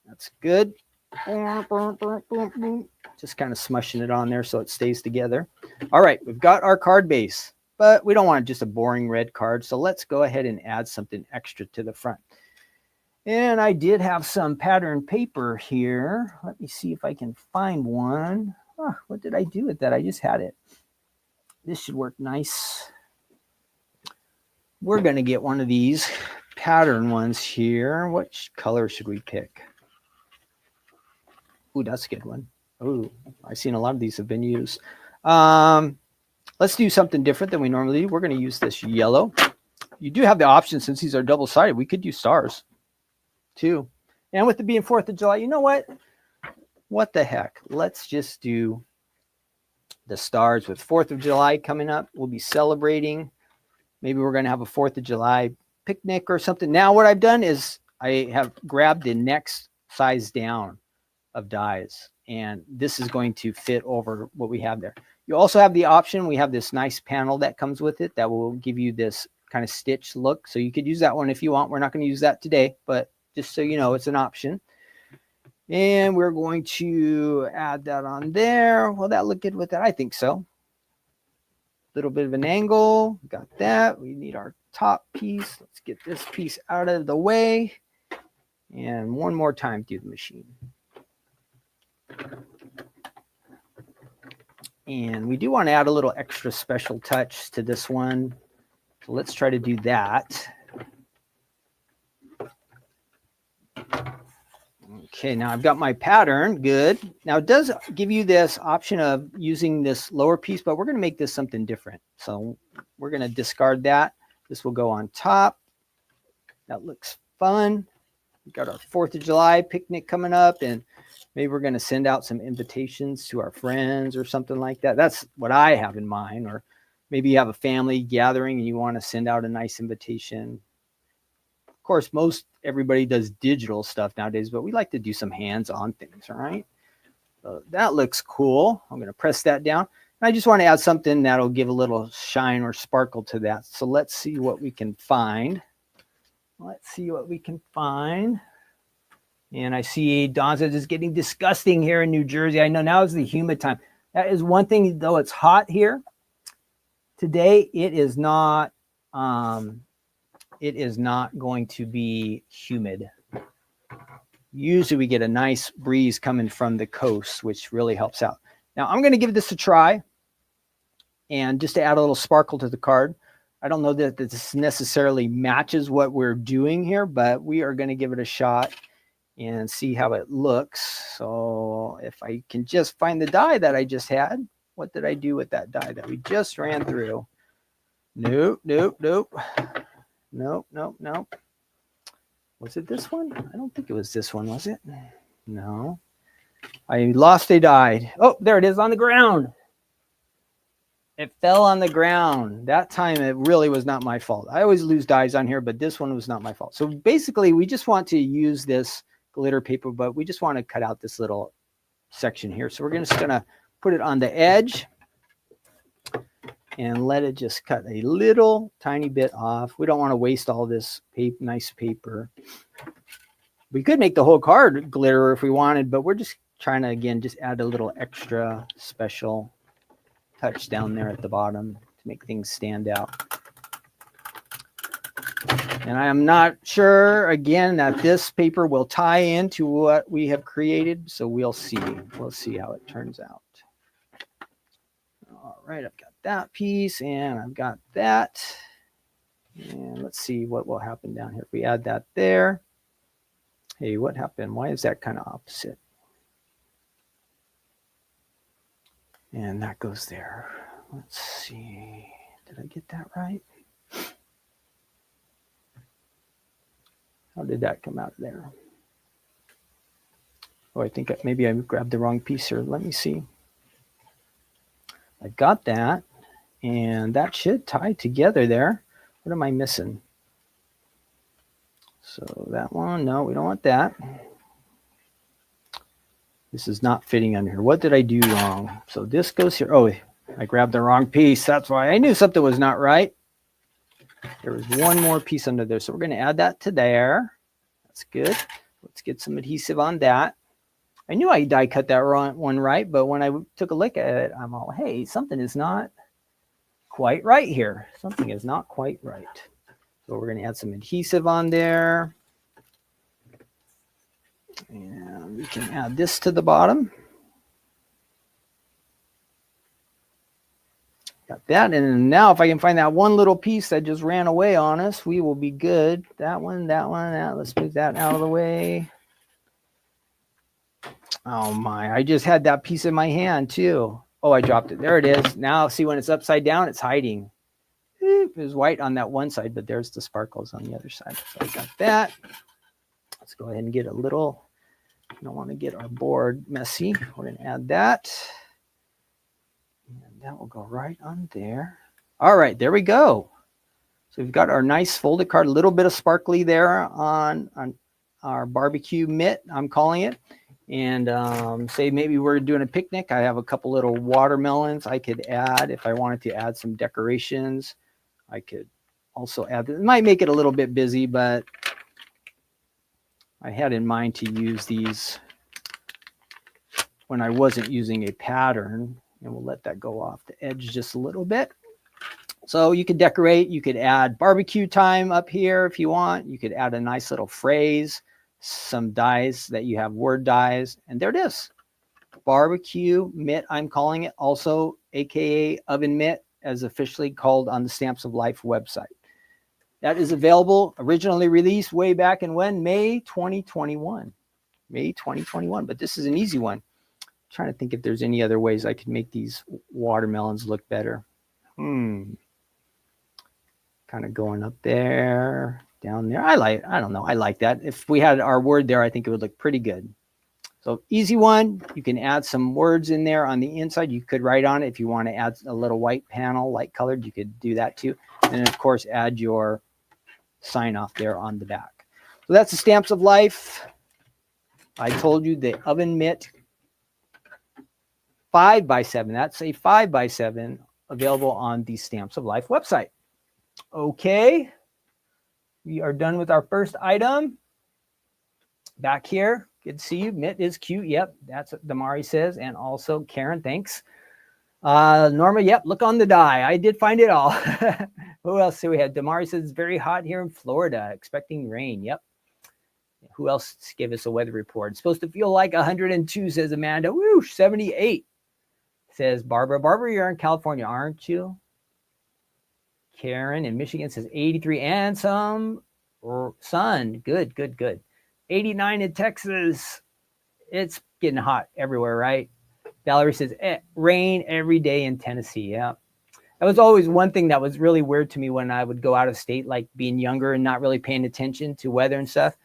That's good. Just kind of smushing it on there so it stays together. All right, we've got our card base, but we don't want just a boring red card. So let's go ahead and add something extra to the front. And I did have some pattern paper here. Let me see if I can find one. Oh, what did I do with that? I just had it. This should work nice. We're going to get one of these pattern ones here. Which color should we pick? Ooh, that's a good one. Ooh, I've seen a lot of these have been used. Let's do something different than we normally do. We're going to use this yellow. You do have the option, since these are double-sided, we could use stars too. And with it being 4th of July, you know what? What the heck? Let's just do the stars with 4th of July coming up. We'll be celebrating. Maybe we're going to have a 4th of July picnic or something. Now what I've done is I have grabbed the next size down of dies, and this is going to fit over what we have there. You also have the option, we have this nice panel that comes with it that will give you this kind of stitch look. So you could use that one if you want. We're not going to use that today, but just so you know, it's an option. And we're going to add that on there. Will that look good with that? I think so. Little bit of an angle. Got that. We need our top piece. Let's get this piece out of the way. And one more time through the machine. And we do want to add a little extra special touch to this one. So let's try to do that. Okay, now I've got my pattern. Good. Now it does give you this option of using this lower piece, but we're going to make this something different. So we're going to discard that. This will go on top. That looks fun. We've got our 4th of July picnic coming up, and maybe we're going to send out some invitations to our friends or something like that. That's what I have in mind. Or maybe you have a family gathering and you want to send out a nice invitation. Of course, everybody does digital stuff nowadays, but we like to do some hands-on things, all right? So that looks cool. I'm going to press that down. And I just want to add something that'll give a little shine or sparkle to that. So let's see what we can find. Let's see what we can find. And I see Dawn says it's getting disgusting here in New Jersey. I know now is the humid time. That is one thing, though it's hot here. Today, it is not going to be humid. Usually we get a nice breeze coming from the coast, which really helps out. Now I'm going to give this a try. And just to add a little sparkle to the card. I don't know that this necessarily matches what we're doing here, but we are going to give it a shot and see how it looks. So if I can just find the die that I just had, what did I do with that die that we just ran through? Nope, nope, nope. Nope, nope, nope. Was it this one? I don't think it was this one, was it? No. I lost a die. Oh, there it is on the ground. It fell on the ground. That time it really was not my fault. I always lose dies on here, but this one was not my fault. So basically we just want to use this glitter paper, but we just want to cut out this little section here. So we're just going to put it on the edge and let it just cut a little tiny bit off. We don't want to waste all this nice paper. We could make the whole card glitter if we wanted, but we're just trying to, again, just add a little extra special touch down there at the bottom to make things stand out. And I am not sure, again, that this paper will tie into what we have created. So we'll see. We'll see how it turns out. All right, I've got that piece and I've got that. And let's see what will happen down here if we add that there. Hey, what happened? Why is that kind of opposite? And that goes there. Let's see. Did I get that right? How did that come out of there? Oh, I think maybe I grabbed the wrong piece here. Let me see. I got that, and that should tie together there. What am I missing? So that one, no, we don't want that. This is not fitting under here. What did I do wrong? So this goes here. Oh, I grabbed the wrong piece. That's why I knew something was not right. There was one more piece under there. So we're going to add that to there. That's good. Let's get some adhesive on that. I knew I die cut that one right, but when I took a look at it, I'm all, hey, something is not quite right here. Something is not quite right. So we're going to add some adhesive on there. And we can add this to the bottom. Got that. And now if I can find that one little piece that just ran away on us, we will be good. That one, that. Let's move that out of the way. Oh my, I just had that piece in my hand too. Oh, I dropped it. There it is. Now see when it's upside down, it's hiding. It was white on that one side, but there's the sparkles on the other side. So I got that. Let's go ahead and get a little, I don't want to get our board messy. We're going to add that. And that will go right on there. All right, there we go. So we've got our nice folded card, a little bit of sparkly there on our barbecue mitt, I'm calling it. And say maybe we're doing a picnic. I have a couple little watermelons I could add if I wanted to add some decorations. I could also add, it might make it a little bit busy, but I had in mind to use these when I wasn't using a pattern, and we'll let that go off the edge just a little bit. So you could decorate, you could add barbecue time up here if you want. You could add a nice little phrase, some dies that you have, word dies, and there it is. Barbecue Mitt, I'm calling it, also aka Oven Mitt, as officially called on the Stamps of Life website. That is available, originally released way back in when? May 2021. May 2021, but this is an easy one. I'm trying to think if there's any other ways I could make these watermelons look better. Kind of going up there, down there. I don't know, I like that. If we had our word there, I think it would look pretty good. So easy one. You can add some words in there on the inside. You could write on it. If you want to add a little white panel, light colored, you could do that too. And of course, add your sign off there on the back. So that's the Stamps of Life. I told you the Oven Mitt 5x7. That's a 5x7 available on the Stamps of Life website. Okay. We are done with our first item. Back here. Good to see you. Mitt is cute. Yep, that's what Damari says. And also Karen, thanks. Norma, yep, look on the die. I did find it all. Who else do we have? Damari says it's very hot here in Florida, expecting rain. Yep. Who else gave us a weather report? It's supposed to feel like 102, says Amanda. Woo, 78, says Barbara. Barbara, you're in California, aren't you? Karen in Michigan says 83 and some sun. Good, good, good. 89 in Texas. It's getting hot everywhere, right? Valerie says rain every day in Tennessee. Yeah. That was always one thing that was really weird to me when I would go out of state, like being younger and not really paying attention to weather and stuff.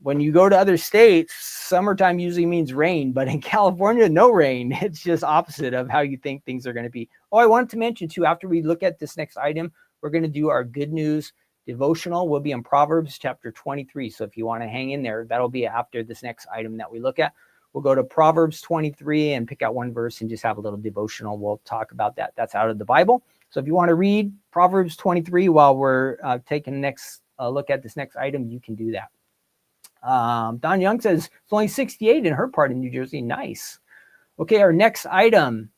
When you go to other states, summertime usually means rain, but in California, no rain. It's just opposite of how you think things are going to be. Oh, I wanted to mention too, after we look at this next item, we're going to do our good news devotional. Will be in Proverbs chapter 23. So if you want to hang in there, that'll be after this next item that we look at. We'll go to Proverbs 23 and pick out one verse and just have a little devotional. We'll talk about that. That's out of the Bible. So if you want to read Proverbs 23 while we're taking the next look at this next item, you can do that. Don Young says it's only 68 in her part of New Jersey. Nice. Okay, our next item.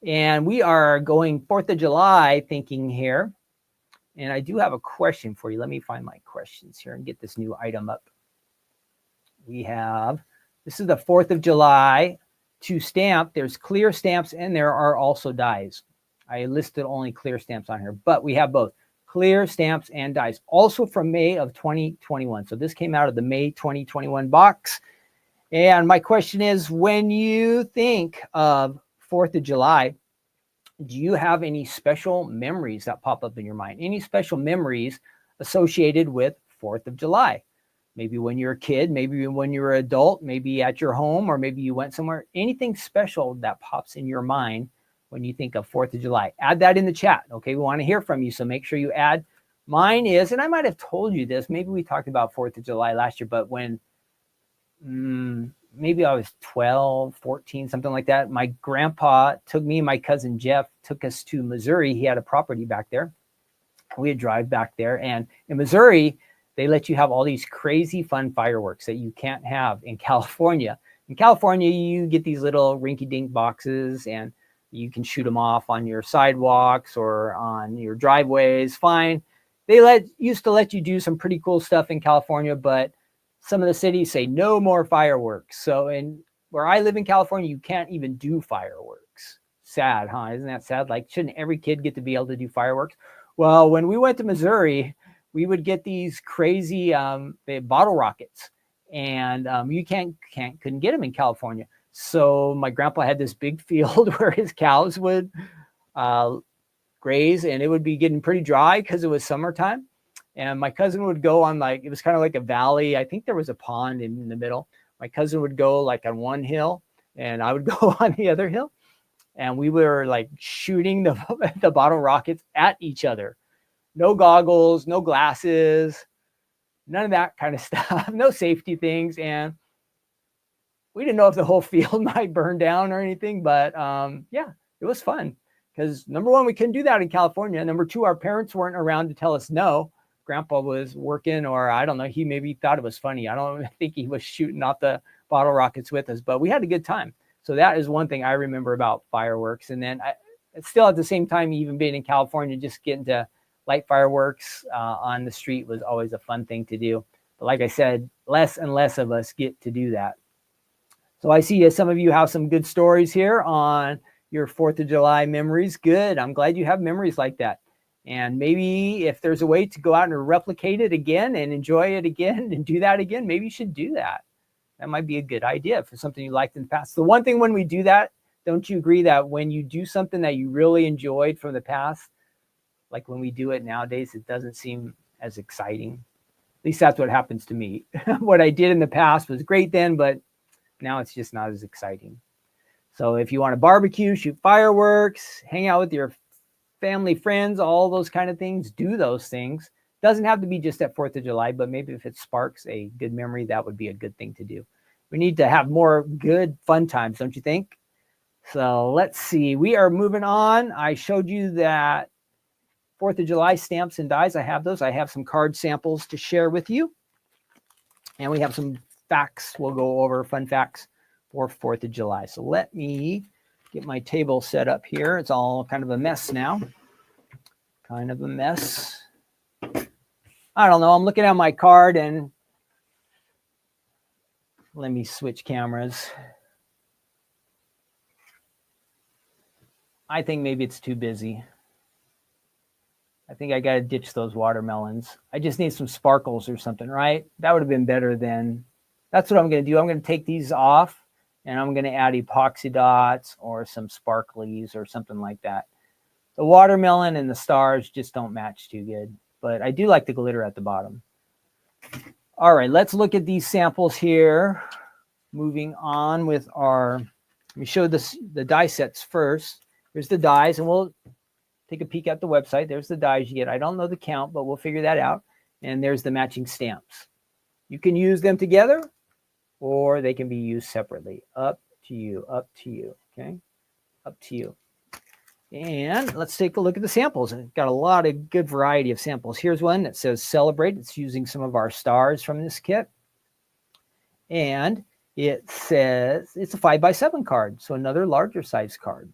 And we are going 4th of July thinking here. And I do have a question for you. Let me find my questions here and get this new item up. We have, this is the 4th of July to stamp. There's clear stamps and there are also dies. I listed only clear stamps on here, but we have both clear stamps and dies, also from May of 2021. So this came out of the May 2021 box. And my question is, when you think of 4th of July, do you have any special memories that pop up in your mind? Any special memories associated with 4th of July? Maybe when you're a kid, maybe when you're an adult, maybe at your home, or maybe you went somewhere. Anything special that pops in your mind when you think of 4th of July? Add that in the chat, okay? We want to hear from you, so make sure you add. Mine is, and I might have told you this, maybe we talked about 4th of July last year, but when maybe I was 12, 14, something like that, my grandpa took me and my cousin Jeff, took us to Missouri. He had a property back there. We would drive back there, and in Missouri, they let you have all these crazy fun fireworks that you can't have in California. In California, you get these little rinky-dink boxes, and you can shoot them off on your sidewalks or on your driveways. Fine. They used to let you do some pretty cool stuff in California, but some of the cities say no more fireworks. So where I live in California, you can't even do fireworks. Sad, huh? Isn't that sad? Like, shouldn't every kid get to be able to do fireworks? Well, when we went to Missouri, we would get these crazy bottle rockets, and you couldn't get them in California. So my grandpa had this big field where his cows would graze, and it would be getting pretty dry because it was summertime. And my cousin would go on, like, it was kind of like a valley. I think there was a pond in the middle. My cousin would go like on one hill, and I would go on the other hill. And we were like shooting the bottle rockets at each other. No goggles, no glasses, none of that kind of stuff, no safety things. And we didn't know if the whole field might burn down or anything, but yeah, it was fun. Because number one, we couldn't do that in California. Number two, our parents weren't around to tell us no. Of Grandpa was working, or I don't know, he maybe thought it was funny. I don't think he was shooting off the bottle rockets with us, but we had a good time. So that is one thing I remember about fireworks. And then still at the same time, even being in California, just getting to light fireworks on the street was always a fun thing to do. But like I said, less and less of us get to do that. So I see some of you have some good stories here on your 4th of July memories. Good. I'm glad you have memories like that. And maybe if there's a way to go out and replicate it again and enjoy it again and do that again, maybe you should do that. That might be a good idea for something you liked in the past. The one thing when we do that, don't you agree that when you do something that you really enjoyed from the past, like when we do it nowadays, it doesn't seem as exciting? At least that's what happens to me. What I did in the past was great then, but now it's just not as exciting. So if you want to barbecue, shoot fireworks, hang out with your family, friends, all those kind of things, do those things. Doesn't have to be just at 4th of July, but maybe if it sparks a good memory, that would be a good thing to do. We need to have more good fun times, don't you think? So let's see. We are moving on. I showed you that 4th of July stamps and dies. I have those. I have some card samples to share with you. And we have some facts. We'll go over fun facts for 4th of July. So let me get my table set up here. It's all kind of a mess now. Kind of a mess. I don't know. I'm looking at my card and let me switch cameras. I think maybe it's too busy. I think I got to ditch those watermelons. I just need some sparkles or something, right? That would have been better than. That's what I'm going to do. I'm going to take these off and I'm going to add epoxy dots or some sparklies or something like that. The watermelon and the stars just don't match too good, but I do like the glitter at the bottom. All right, let's look at these samples here. Moving on with our, let me show the die sets first. Here's the dies, and we'll take a peek at the website. There's the dies you get. I don't know the count, but we'll figure that out. And there's the matching stamps. You can use them together, or they can be used separately. Up to you, okay? Up to you. And let's take a look at the samples. I've got a lot of good variety of samples. Here's one that says Celebrate. It's using some of our stars from this kit. And it says it's a 5x7 card, so another larger size card.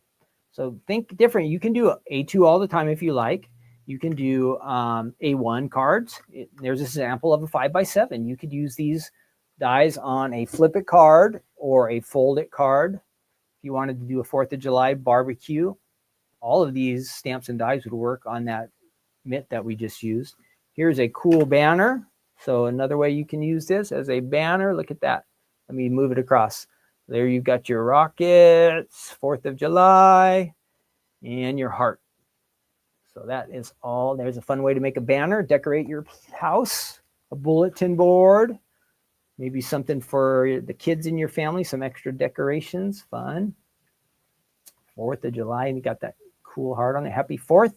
So think different. You can do A2 all the time if you like. You can do A1 cards. There's a sample of a 5x7. You could use these dies on a flip it card or a fold it card. If you wanted to do a 4th of July barbecue, all of these stamps and dies would work on that mitt that we just used. Here's a cool banner. So another way you can use this as a banner. Look at that. Let me move it across. There you've got your rockets, 4th of July, and your heart. So that is all. There's a fun way to make a banner. Decorate your house, a bulletin board, maybe something for the kids in your family, some extra decorations. Fun. 4th of July, and you got that cool heart on it. Happy 4th.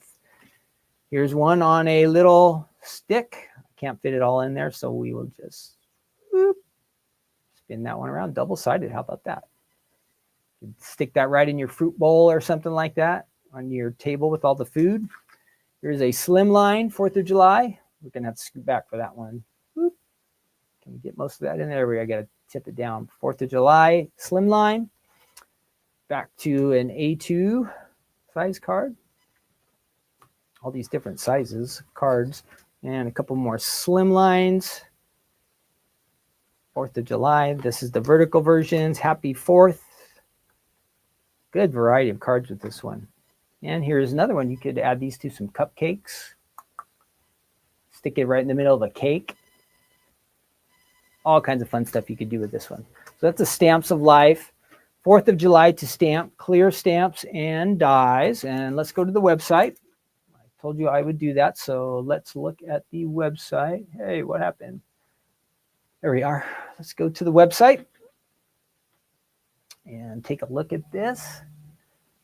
Here's one on a little stick. I can't fit it all in there, so we will just spin that one around. Double-sided. How about that? You stick that right in your fruit bowl or something like that on your table with all the food. Here's a slimline 4th of July. We're going to have to scoot back for that one. Whoop. Can we get most of that in there? I got to tip it down. 4th of July slimline. Back to an A2 size card. All these different sizes of cards. And a couple more slim lines. 4th of July. This is the vertical versions. Happy 4th. Good variety of cards with this one. And here's another one. You could add these to some cupcakes. Stick it right in the middle of a cake. All kinds of fun stuff you could do with this one. So that's the Stamps of Life. 4th of July to stamp, clear stamps and dies. And let's go to the website. I told you I would do that. So let's look at the website. Hey, what happened? There we are. Let's go to the website and take a look at this.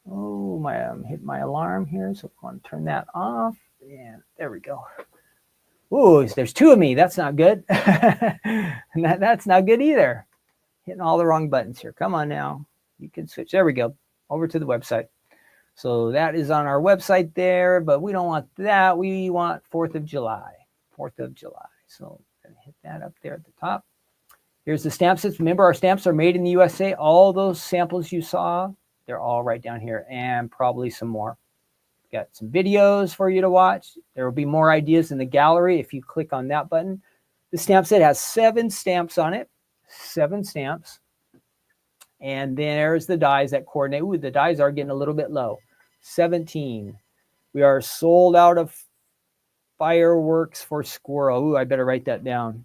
Oh, I'm hitting my alarm here. So I want to turn that off. And there we go. Oh, there's two of me. That's not good. That's not good either. Hitting all the wrong buttons here. Come on now. You can switch. There we go. Over to the website. So that is on our website there, but we don't want that. We want 4th of July. 4th of July. So I'm going to hit that up there at the top. Here's the stamp sets. Remember, our stamps are made in the USA. All those samples you saw, they're all right down here, and probably some more. Got some videos for you to watch. There will be more ideas in the gallery if you click on that button. The stamp set has 7 stamps on it. 7 stamps. And there's the dies that coordinate. Ooh, the dies are getting a little bit low. 17. We are sold out of fireworks for squirrel. Ooh, I better write that down.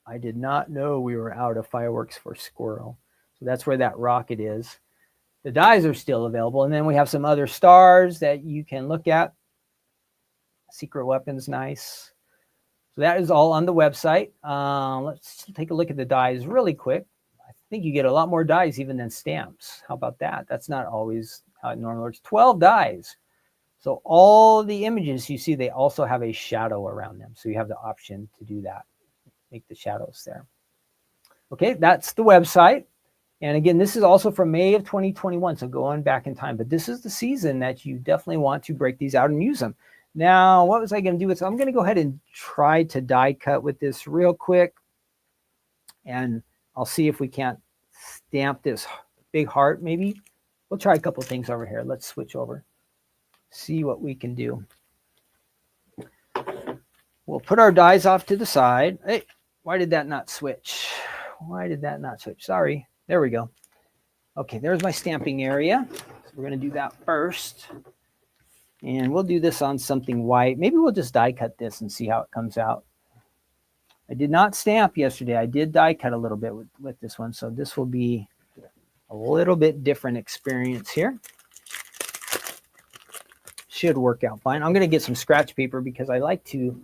I did not know we were out of fireworks for squirrel. So that's where that rocket is. The dies are still available. And then we have some other stars that you can look at. Secret weapons, nice. So that is all on the website. Let's take a look at the dies really quick. I think you get a lot more dies even than stamps. How about that? That's not always how it normally works. 12 dies. So all the images you see, they also have a shadow around them. So you have the option to do that. Make the shadows there. Okay, that's the website. And again, this is also from May of 2021. So going back in time. But this is the season that you definitely want to break these out and use them. Now, what was I going to do with this? I'm going to go ahead and try to die cut with this real quick. And I'll see if we can't stamp this big heart maybe. We'll try a couple things over here. Let's switch over. See what we can do. We'll put our dies off to the side. Hey, why did that not switch? Why did that not switch? Sorry. There we go. Okay, there's my stamping area. So we're going to do that first. And we'll do this on something white. Maybe we'll just die cut this and see how it comes out. I did not stamp yesterday. I did die cut a little bit with this one. So this will be a little bit different experience here. Should work out fine. I'm going to get some scratch paper because I like to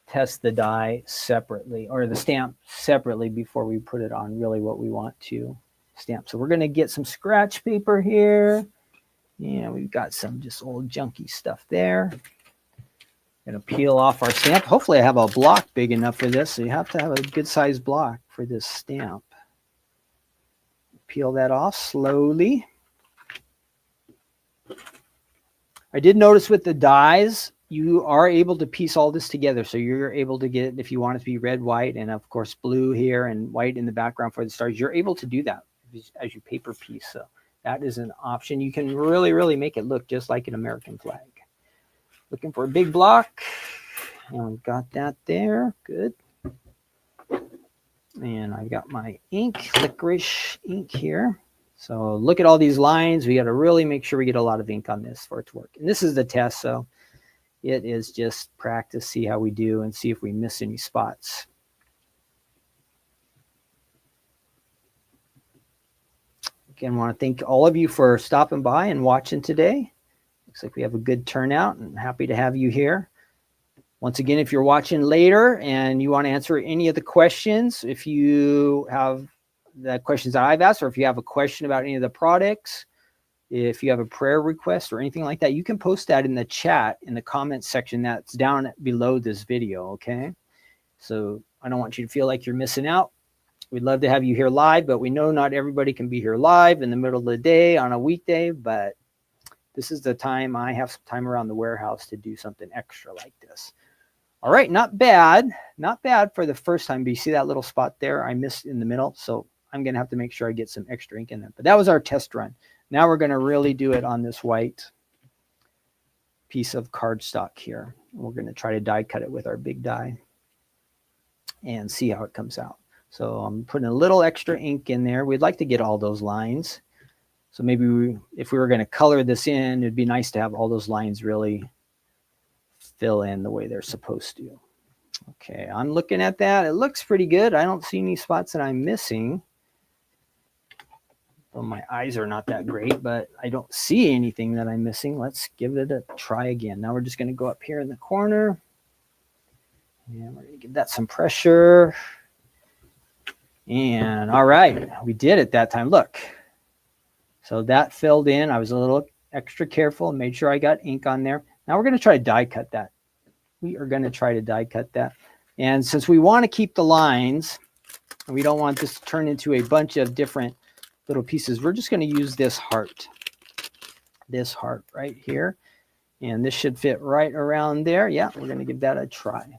test the die separately, or the stamp separately, before we put it on really what we want to stamp. So we're going to get some scratch paper here. Yeah, we've got some just old junky stuff there. Going to peel off our stamp. Hopefully I have a block big enough for this. So you have to have a good size block for this stamp. Peel that off slowly. I did notice with the dies, you are able to piece all this together. So you're able to get, if you want it to be red, white, and of course blue here and white in the background for the stars, you're able to do that as you paper piece. So that is an option. You can really, really make it look just like an American flag. Looking for a big block. And we've got that there. Good. And I've got my ink, licorice ink here. So look at all these lines. We got to really make sure we get a lot of ink on this for it to work. And this is the test. So it is just practice, see how we do, and see if we miss any spots. Again, I want to thank all of you for stopping by and watching today. Looks like we have a good turnout, and happy to have you here. Once again, if you're watching later and you want to answer any of the questions, if you have the questions that I've asked, or if you have a question about any of the products, if you have a prayer request or anything like that, you can post that in the chat, in the comments section that's down below this video, okay? So I don't want you to feel like you're missing out. We'd love to have you here live, but we know not everybody can be here live in the middle of the day on a weekday, but this is the time I have some time around the warehouse to do something extra like this. All right, not bad. Not bad for the first time. But you see that little spot there I missed in the middle? So I'm going to have to make sure I get some extra ink in there. But that was our test run. Now we're going to really do it on this white piece of cardstock here. We're going to try to die cut it with our big die and see how it comes out. So I'm putting a little extra ink in there. We'd like to get all those lines. So maybe if we were going to color this in, it'd be nice to have all those lines really fill in the way they're supposed to. Okay, I'm looking at that. It looks pretty good. I don't see any spots that I'm missing. Well, my eyes are not that great, but I don't see anything that I'm missing. Let's give it a try again. Now we're just going to go up here in the corner. And we're going to give that some pressure. And all right, we did it that time. Look. So that filled in. I was a little extra careful and made sure I got ink on there. Now we're going to try to die cut that. We are going to try to die cut that. And since we want to keep the lines, and we don't want this to turn into a bunch of different little pieces, we're just going to use this heart right here. And this should fit right around there. Yeah, we're going to give that a try.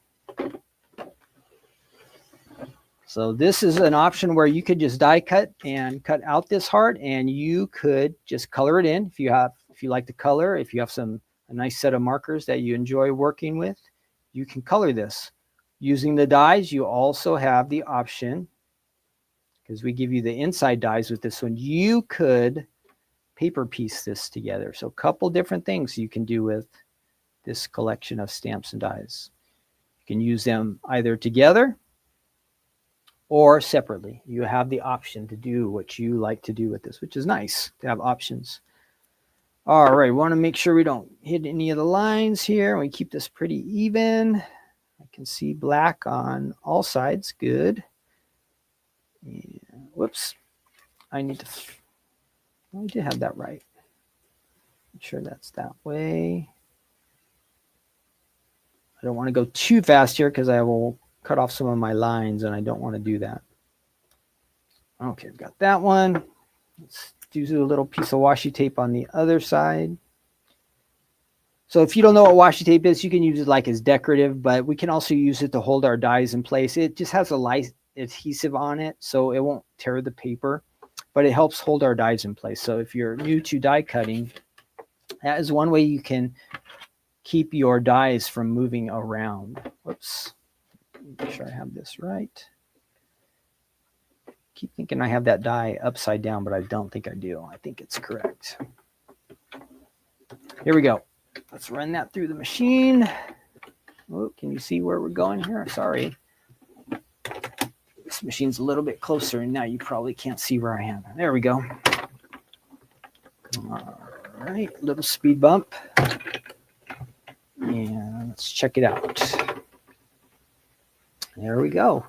So this is an option where you could just die cut and cut out this heart, and you could just color it in if you like the color. If you have a nice set of markers that you enjoy working with, you can color this. Using the dies, you also have the option, because we give you the inside dies with this one, you could paper piece this together. So a couple different things you can do with this collection of stamps and dies. You can use them either together or separately. You have the option to do what you like to do with this, which is nice to have options. All right, we want to make sure we don't hit any of the lines here. We keep this pretty even. I can see black on all sides. Good. And, whoops. I did have that right. Make sure that's that way. I don't want to go too fast here because I will cut off some of my lines, and I don't want to do that. Okay, I've got that one. Let's do a little piece of washi tape on the other side. So if you don't know what washi tape is, you can use it like as decorative, but we can also use it to hold our dies in place. It just has a light adhesive on it, so it won't tear the paper, but it helps hold our dies in place. So if you're new to die cutting, that is one way you can keep your dies from moving around. Whoops. Make sure I have this right. Keep thinking I have that die upside down, but I don't think I do. I think it's correct. Here we go. Let's run that through the machine. Oh, can you see where we're going here? Sorry. This machine's a little bit closer, and now you probably can't see where I am. There we go. All right, little speed bump. And let's check it out. There we go.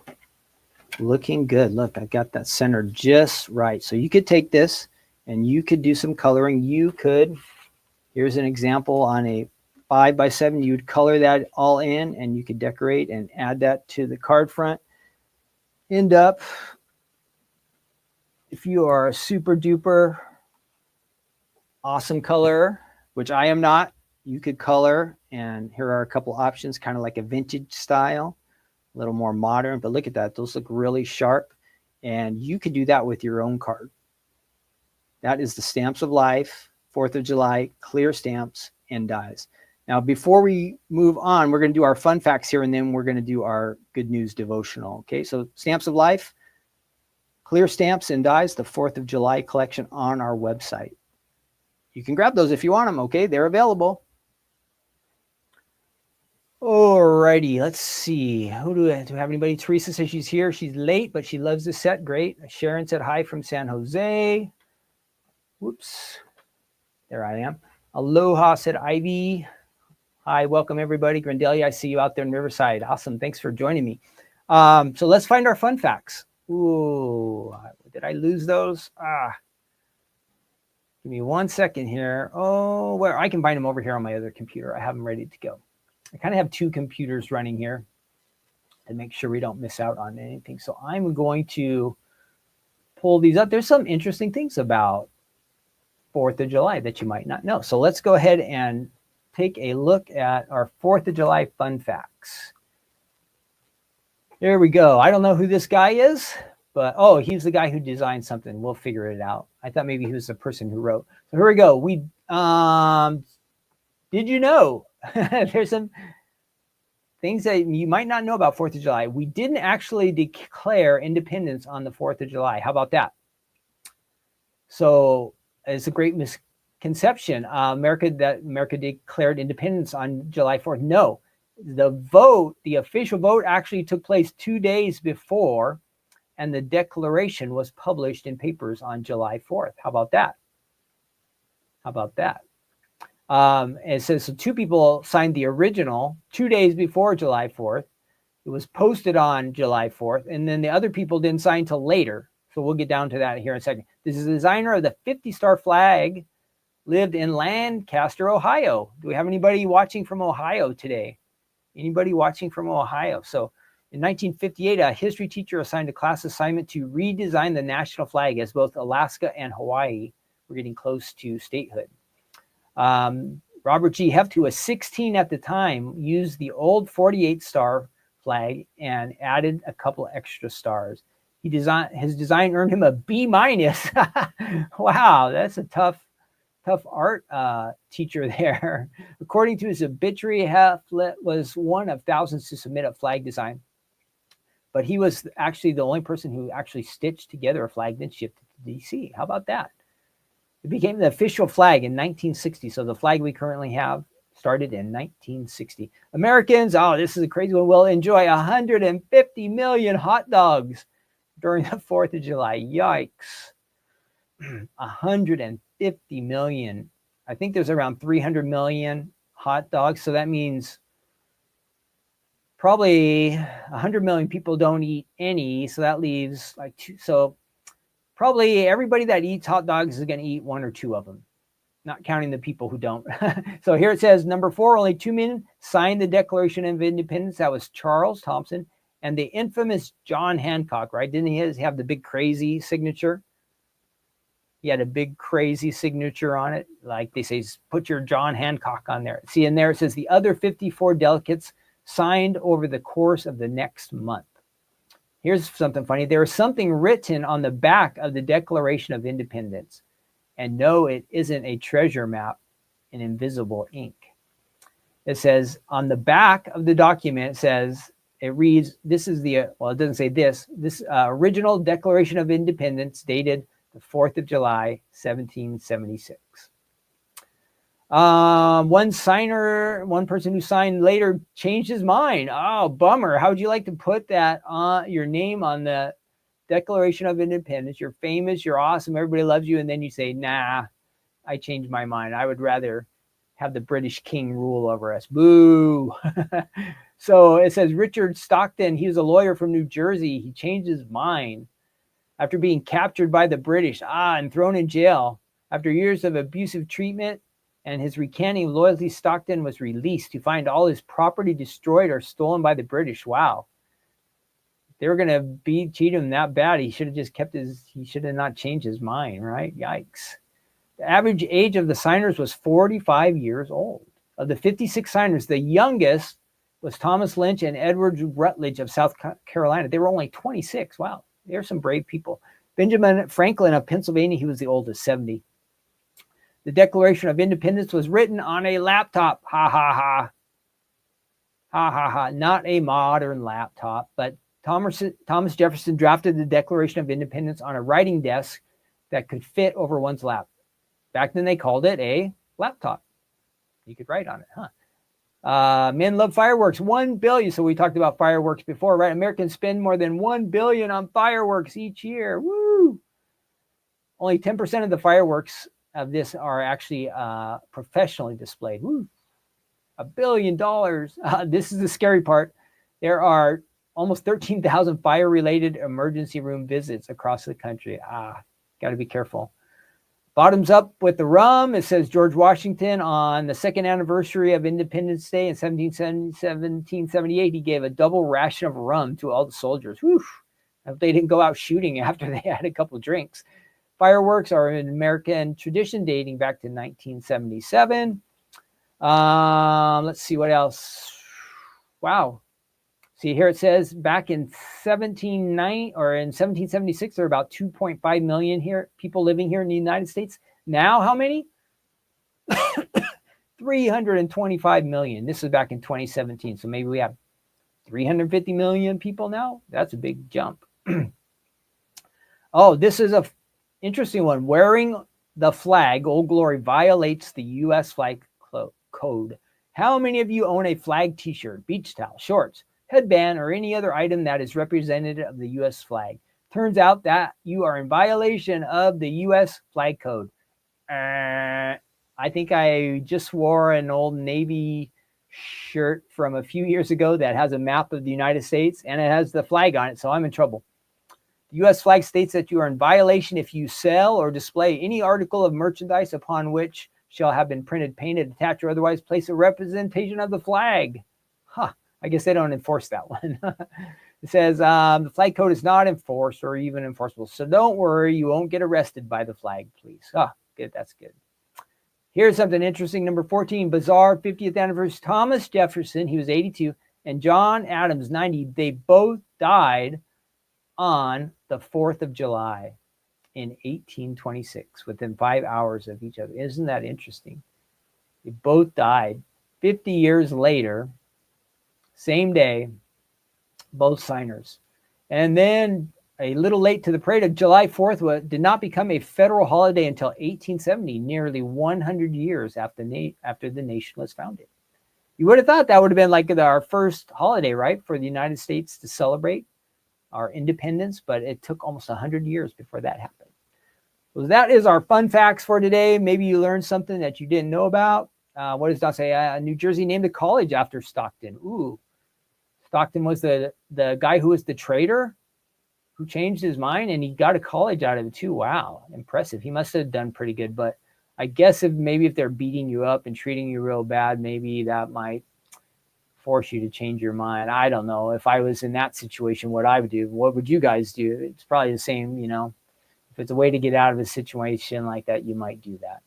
Looking good. Look, I got that center just right. So you could take this and you could do some coloring. You could, here's an example on a 5x7. You would color that all in, and you could decorate and add that to the card front. End up, if you are a super duper awesome colorer, which I am not, you could color, and here are a couple options, kind of like a vintage style, a little more modern, but look at that. Those look really sharp, and you could do that with your own card. That is the Stamps of Life 4th of July clear stamps and dies. Now, before we move on, we're going to do our fun facts here, and then we're going to do our good news devotional. Okay, so Stamps of Life, clear stamps and dies, the 4th of July collection on our website. You can grab those if you want them, okay? They're available. Alrighty, let's see. Do we have anybody? Teresa says she's here. She's late, but she loves the set. Great. Sharon said hi from San Jose. Whoops. There I am. Aloha said Ivy. Hi, welcome everybody. Grandelia, I see you out there in Riverside. Awesome. Thanks for joining me. So let's find our fun facts. Ooh, did I lose those? Give me 1 second here. Oh, where I can find them over here on my other computer. I have them ready to go. I kind of have two computers running here to make sure we don't miss out on anything. So I'm going to pull these up. There's some interesting things about 4th of July that you might not know. So let's go ahead and take a look at our 4th of July fun facts. There we go. I don't know who this guy is, but oh, he's the guy who designed something. We'll figure it out. I thought maybe he was the person who wrote. So here we go. Did you know there's some things that you might not know about 4th of July? We didn't actually declare independence on the 4th of July. How about that? So it's a great misconception. America declared independence on July 4th. No, the official vote actually took place 2 days before, and the declaration was published in papers on July 4th. How about that? How about that? And so two people signed the original 2 days before July 4th. It was posted on July 4th, and then the other people didn't sign till later. So we'll get down to that here in a second. This is the designer of the 50-star flag, lived in Lancaster, Ohio. Do we have anybody watching from Ohio today? Anybody watching from Ohio? So in 1958, a history teacher assigned a class assignment to redesign the national flag, as both Alaska and Hawaii were getting close to statehood. Robert G. Heft, who was 16 at the time, used the old 48-star flag and added a couple extra stars. His design earned him a B-. Wow, that's a tough art teacher there. According to his obituary, Heft was one of thousands to submit a flag design. But he was actually the only person who actually stitched together a flag, then shipped it to DC. How about that? It became the official flag in 1960. So the flag we currently have started in 1960. Americans, oh, this is a crazy one, will enjoy 150 million hot dogs during the 4th of July. Yikes. 150 million. I think there's around 300 million hot dogs. So that means probably 100 million people don't eat any. So that leaves like two. So probably everybody that eats hot dogs is going to eat one or two of them, not counting the people who don't. So here it says, number 4, only 2 men signed the Declaration of Independence. That was Charles Thompson and the infamous John Hancock, right? Didn't he have the big crazy signature? He had a big crazy signature on it. Like they say, put your John Hancock on there. See, in there it says the other 54 delegates signed over the course of the next month. Here's something funny. There is something written on the back of the Declaration of Independence. And no, it isn't a treasure map in invisible ink. It says on the back of the document, it reads, this is the, well, it doesn't say this original Declaration of Independence dated the 4th of July, 1776. One person who signed later changed his mind. Oh, bummer. How would you like to put that on your name on the Declaration of Independence? You're famous, you're awesome, everybody loves you, and then you say, nah, I changed my mind. I would rather have the British king rule over us. Boo. So it says Richard Stockton, he was a lawyer from New Jersey. He changed his mind after being captured by the British and thrown in jail. After years of abusive treatment and his recanting of loyalty, Stockton was released to find all his property destroyed or stolen by the British. Wow. They were going to cheat him that bad. He should have just he should have not changed his mind, right? Yikes. The average age of the signers was 45 years old. Of the 56 signers, the youngest was Thomas Lynch and Edward Rutledge of South Carolina. They were only 26. Wow. They're some brave people. Benjamin Franklin of Pennsylvania, he was the oldest, 70. The Declaration of Independence was written on a laptop. Ha, ha, ha. Ha, ha, ha. Not a modern laptop, but Thomas Jefferson drafted the Declaration of Independence on a writing desk that could fit over one's lap. Back then they called it a laptop. You could write on it, huh? Men love fireworks. 1 billion. So we talked about fireworks before, right? Americans spend more than 1 billion on fireworks each year. Woo! Only 10% of the fireworks of this are actually professionally displayed. Woo! $1 billion. This is the scary part. There are almost 13,000 fire-related emergency room visits across the country. Got to be careful. Bottoms up with the rum. It says George Washington on the second anniversary of Independence Day in 1778, he gave a double ration of rum to all the soldiers. Whew. I hope they didn't go out shooting after they had a couple of drinks. Fireworks are an American tradition dating back to 1977. Let's see what else. Wow. See, here it says back in 1776, there were about 2.5 million people living here in the United States. Now, how many? 325 million. This is back in 2017. So maybe we have 350 million people now. That's a big jump. Oh, this is a interesting one. Wearing the flag, Old Glory, violates the U.S. flag code. How many of you own a flag t-shirt, beach towel, shorts, headband, or any other item that is representative of the U.S. flag? Turns out that you are in violation of the U.S. flag code. I think I just wore an old Navy shirt from a few years ago that has a map of the United States and it has the flag on it, so I'm in trouble. The U.S. flag states that you are in violation if you sell or display any article of merchandise upon which shall have been printed, painted, attached, or otherwise place a representation of the flag. I guess they don't enforce that one. It says the flag code is not enforced or even enforceable. So don't worry, you won't get arrested by the flag, please. Good, that's good. Here's something interesting. Number 14, bizarre 50th anniversary. Thomas Jefferson, he was 82, and John Adams, 90. They both died on the 4th of July in 1826, within 5 hours of each other. Isn't that interesting? They both died 50 years later, same day, both signers. And then a little late to the parade of July 4th did not become a federal holiday until 1870, nearly 100 years after the nation was founded. You would have thought that would have been like our first holiday, right, for the United States to celebrate our independence, but it took almost 100 years before that happened. So that is our fun facts for today. Maybe you learned something that you didn't know about. What does Don say? New Jersey named a college after Stockton. Ooh, Stockton was the guy who was the traitor who changed his mind, and he got a college out of it too. Wow, impressive. He must have done pretty good. But I guess if they're beating you up and treating you real bad, maybe that might force you to change your mind. I don't know. If I was in that situation, what I would do. What would you guys do? It's probably the same, If it's a way to get out of a situation like that, you might do that.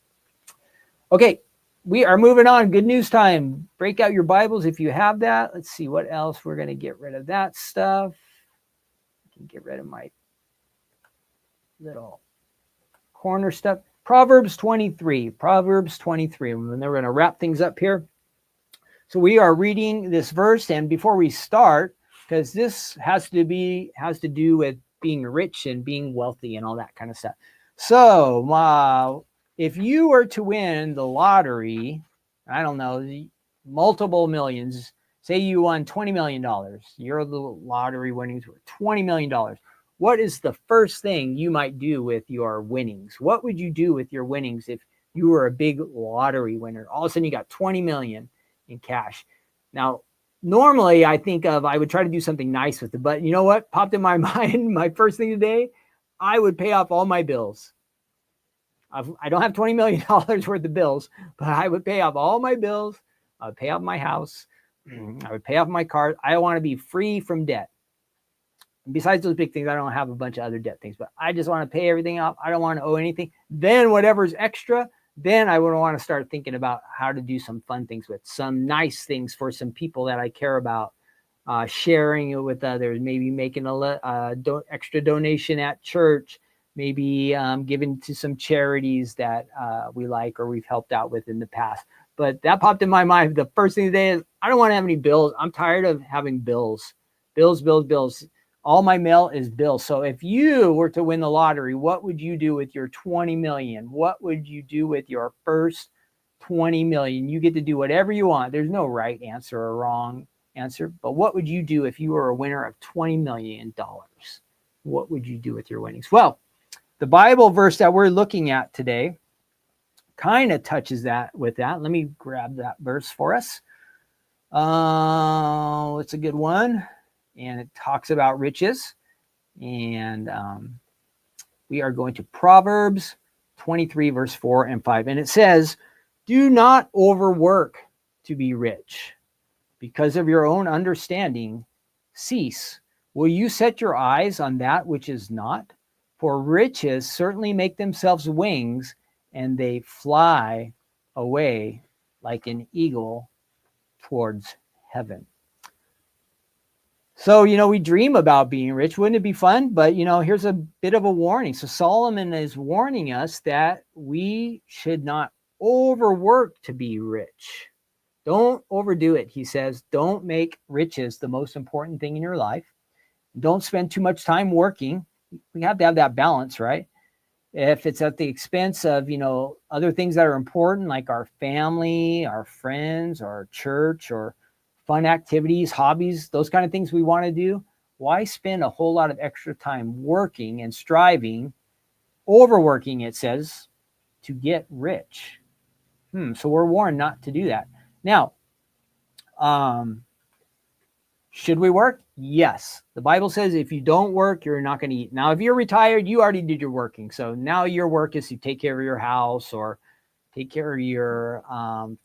Okay, we are moving on. Good news time. Break out your Bibles if you have that. Let's see what else. We're going to get rid of that stuff. I can get rid of my little corner stuff. Proverbs 23. Proverbs 23. And then we're going to wrap things up here. So we are reading this verse, and before we start, because this has to do with being rich and being wealthy and all that kind of stuff. So if you were to win the lottery, I don't know, multiple millions, say you won $20 million, your lottery winnings were $20 million. What is the first thing you might do with your winnings? What would you do with your winnings if you were a big lottery winner? All of a sudden you got 20 million in cash. Now, normally I would try to do something nice with it, but you know what popped in my mind? My first thing today, I would pay off all my bills. I don't have $20 million worth of bills, but I would pay off all my bills. I would pay off my house. I would pay off my car. I want to be free from debt. Besides those big things, I don't have a bunch of other debt things, but I just want to pay everything off. I don't want to owe anything. Then whatever's extra, then I would want to start thinking about how to do some fun things with, some nice things for some people that I care about, sharing it with others, maybe making extra donation at church, maybe giving to some charities that we like or we've helped out with in the past. But that popped in my mind. The first thing today is I don't want to have any bills. I'm tired of having bills. Bills. All my mail is bills. So if you were to win the lottery, what would you do with your 20 million? What would you do with your first 20 million? You get to do whatever you want. There's no right answer or wrong answer. But what would you do if you were a winner of $20 million? What would you do with your winnings? Well, the Bible verse that we're looking at today kind of touches with that. Let me grab that verse for us. It's a good one. And it talks about riches. And we are going to Proverbs 23, verse 4 and 5. And it says, do not overwork to be rich. Because of your own understanding, cease. Will you set your eyes on that which is not? For riches certainly make themselves wings, and they fly away like an eagle towards heaven. So, we dream about being rich. Wouldn't it be fun? But, here's a bit of a warning. So Solomon is warning us that we should not overwork to be rich. Don't overdo it, he says. Don't make riches the most important thing in your life. Don't spend too much time working. We have to have that balance, right? If it's at the expense of, other things that are important, like our family, our friends, our church, or fun activities, hobbies, those kind of things we want to do, why spend a whole lot of extra time working and striving, overworking, it says, to get rich? So we're warned not to do that. Now, should we work? Yes. The Bible says if you don't work, you're not going to eat. Now, if you're retired, you already did your working. So now your work is to take care of your house or take care of your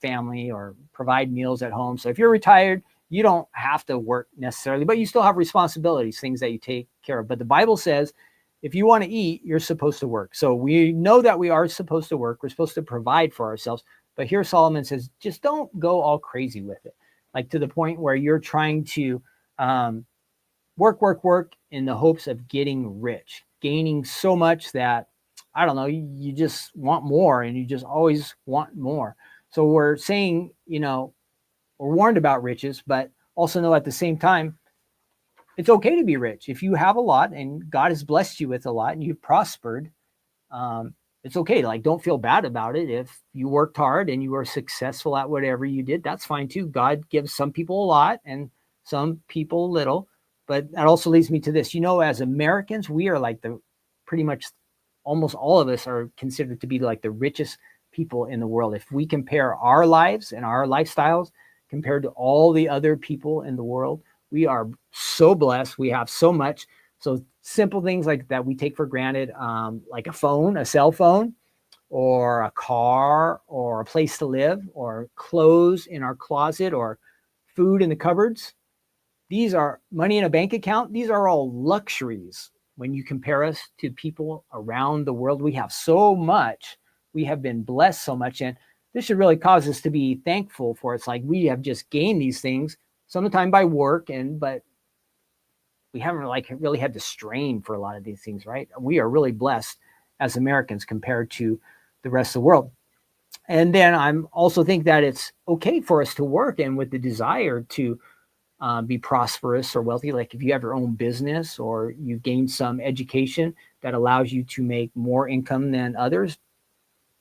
family or provide meals at home. So if you're retired, you don't have to work necessarily, but you still have responsibilities, things that you take care of. But the Bible says if you want to eat, you're supposed to work. So we know that we are supposed to work. We're supposed to provide for ourselves. But here Solomon says, just don't go all crazy with it. Like to the point where you're trying to work in the hopes of getting rich, gaining so much that, I don't know, you just want more and you just always want more. So we're saying, we're warned about riches, but also know at the same time, it's okay to be rich. If you have a lot and God has blessed you with a lot and you've prospered, it's okay. Like, don't feel bad about it. If you worked hard and you were successful at whatever you did, that's fine too. God gives some people a lot and some people little. But that also leads me to this. As Americans, we are like pretty much almost all of us are considered to be like the richest people in the world. If we compare our lives and our lifestyles compared to all the other people in the world, we are so blessed. We have so much. So simple things like that we take for granted, like a phone, a cell phone, or a car, or a place to live, or clothes in our closet, or food in the cupboards. These are money in a bank account. These are all luxuries when you compare us to people around the world. We have so much. We have been blessed so much. And this should really cause us to be thankful for. It's like we have just gained these things, sometimes by work, but we haven't really had to strain for a lot of these things, right? We are really blessed as Americans compared to the rest of the world. And then I'm also think that it's okay for us to work and with the desire to be prosperous or wealthy. Like if you have your own business or you've gained some education that allows you to make more income than others,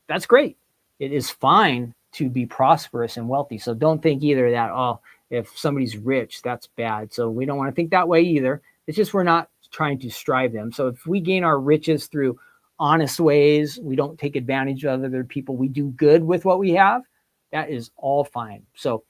that's great. It is fine to be prosperous and wealthy. So don't think either that, if somebody's rich, that's bad. So we don't want to think that way either. It's just we're not trying to strive them. So if we gain our riches through honest ways, we don't take advantage of other people, we do good with what we have, that is all fine. So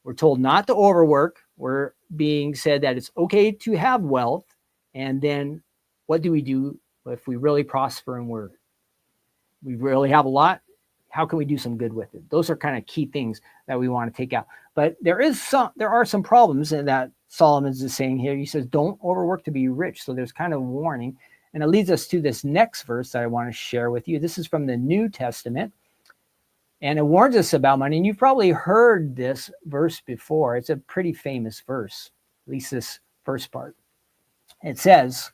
we're told not to overwork. We're being said that it's okay to have wealth. And then what do we do if we really prosper and we really have a lot? How can we do some good with it? Those are kind of key things that we want to take out. But there are some problems in that Solomon is saying here. He says, don't overwork to be rich. So there's kind of a warning. And it leads us to this next verse that I want to share with you. This is from the New Testament. And it warns us about money. And you've probably heard this verse before. It's a pretty famous verse, at least this first part. It says,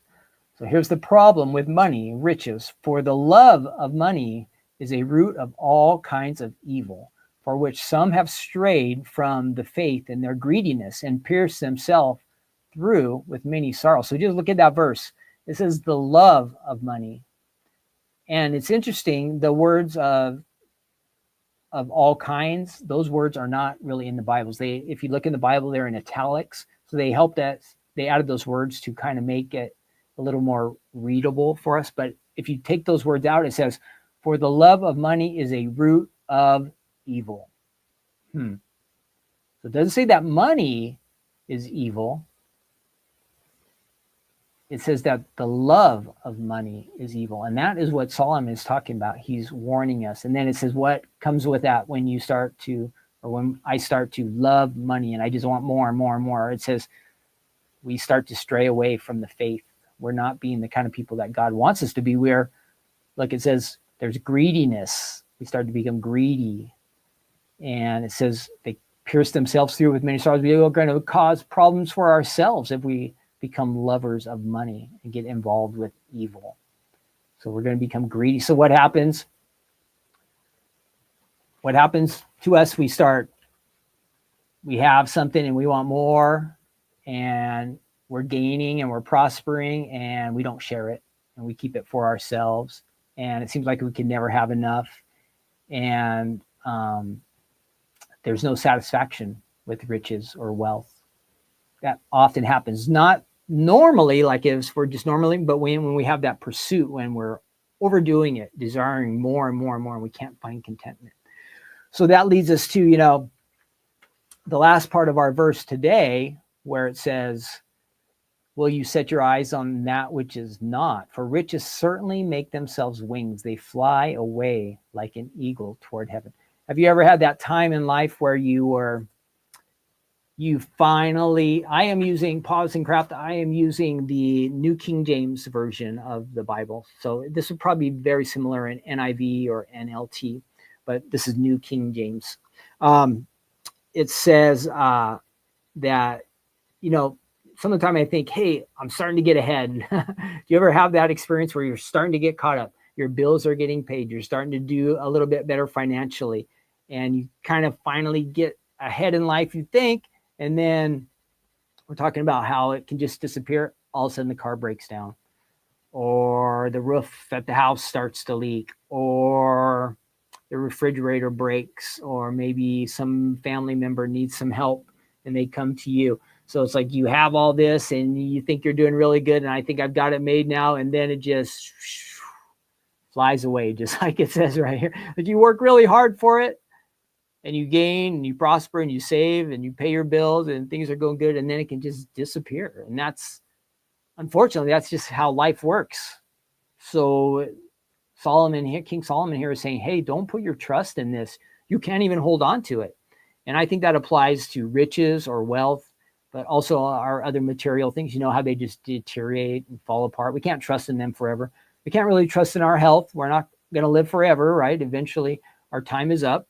so here's the problem with money, riches. For the love of money is a root of all kinds of evil, for which some have strayed from the faith in their greediness and pierced themselves through with many sorrows. So just look at that verse. It says the love of money. And it's interesting, the words of all kinds, those words are not really in the Bibles. If you look in the Bible, they're in italics. So they added those words to kind of make it a little more readable for us. But if you take those words out, it says, for the love of money is a root of evil. So it doesn't say that money is evil. It says that the love of money is evil. And that is what Solomon is talking about. He's warning us. And then it says what comes with that when I start to love money and I just want more and more and more. It says we start to stray away from the faith. We're not being the kind of people that God wants us to be. Like it says, there's greediness. We start to become greedy. And it says they pierce themselves through with many sorrows. We are going to cause problems for ourselves if we become lovers of money and get involved with evil. So we're going to become greedy. So what happens? What happens to us? We have something and we want more, and we're gaining and we're prospering, and we don't share it, and we keep it for ourselves. And it seems like we can never have enough. And there's no satisfaction with riches or wealth. That often happens. Not normally, like if we're just normally, but when we have that pursuit, when we're overdoing it, desiring more and more and more, and we can't find contentment. So that leads us to, the last part of our verse today, where it says, will you set your eyes on that which is not? For riches certainly make themselves wings. They fly away like an eagle toward heaven. Have you ever had that time in life where you I am using Pause and Craft. I am using the New King James version of the Bible. So this would probably be very similar in NIV or NLT, but this is New King James. It says that, sometimes I think, hey, I'm starting to get ahead. Do you ever have that experience where you're starting to get caught up? Your bills are getting paid. You're starting to do a little bit better financially, and you kind of finally get ahead in life, you think, and then we're talking about how it can just disappear. All of a sudden the car breaks down, or the roof at the house starts to leak, or the refrigerator breaks, or maybe some family member needs some help and they come to you. So it's like you have all this and you think you're doing really good, and I think I've got it made now, and then it just flies away, just like it says right here. But you work really hard for it, and you gain and you prosper and you save and you pay your bills and things are going good, and then it can just disappear. And unfortunately, that's just how life works. So King Solomon here is saying, hey, don't put your trust in this. You can't even hold on to it. And I think that applies to riches or wealth, but also our other material things. You know how they just deteriorate and fall apart. We can't trust in them forever. We can't really trust in our health. We're not going to live forever, right? Eventually, our time is up.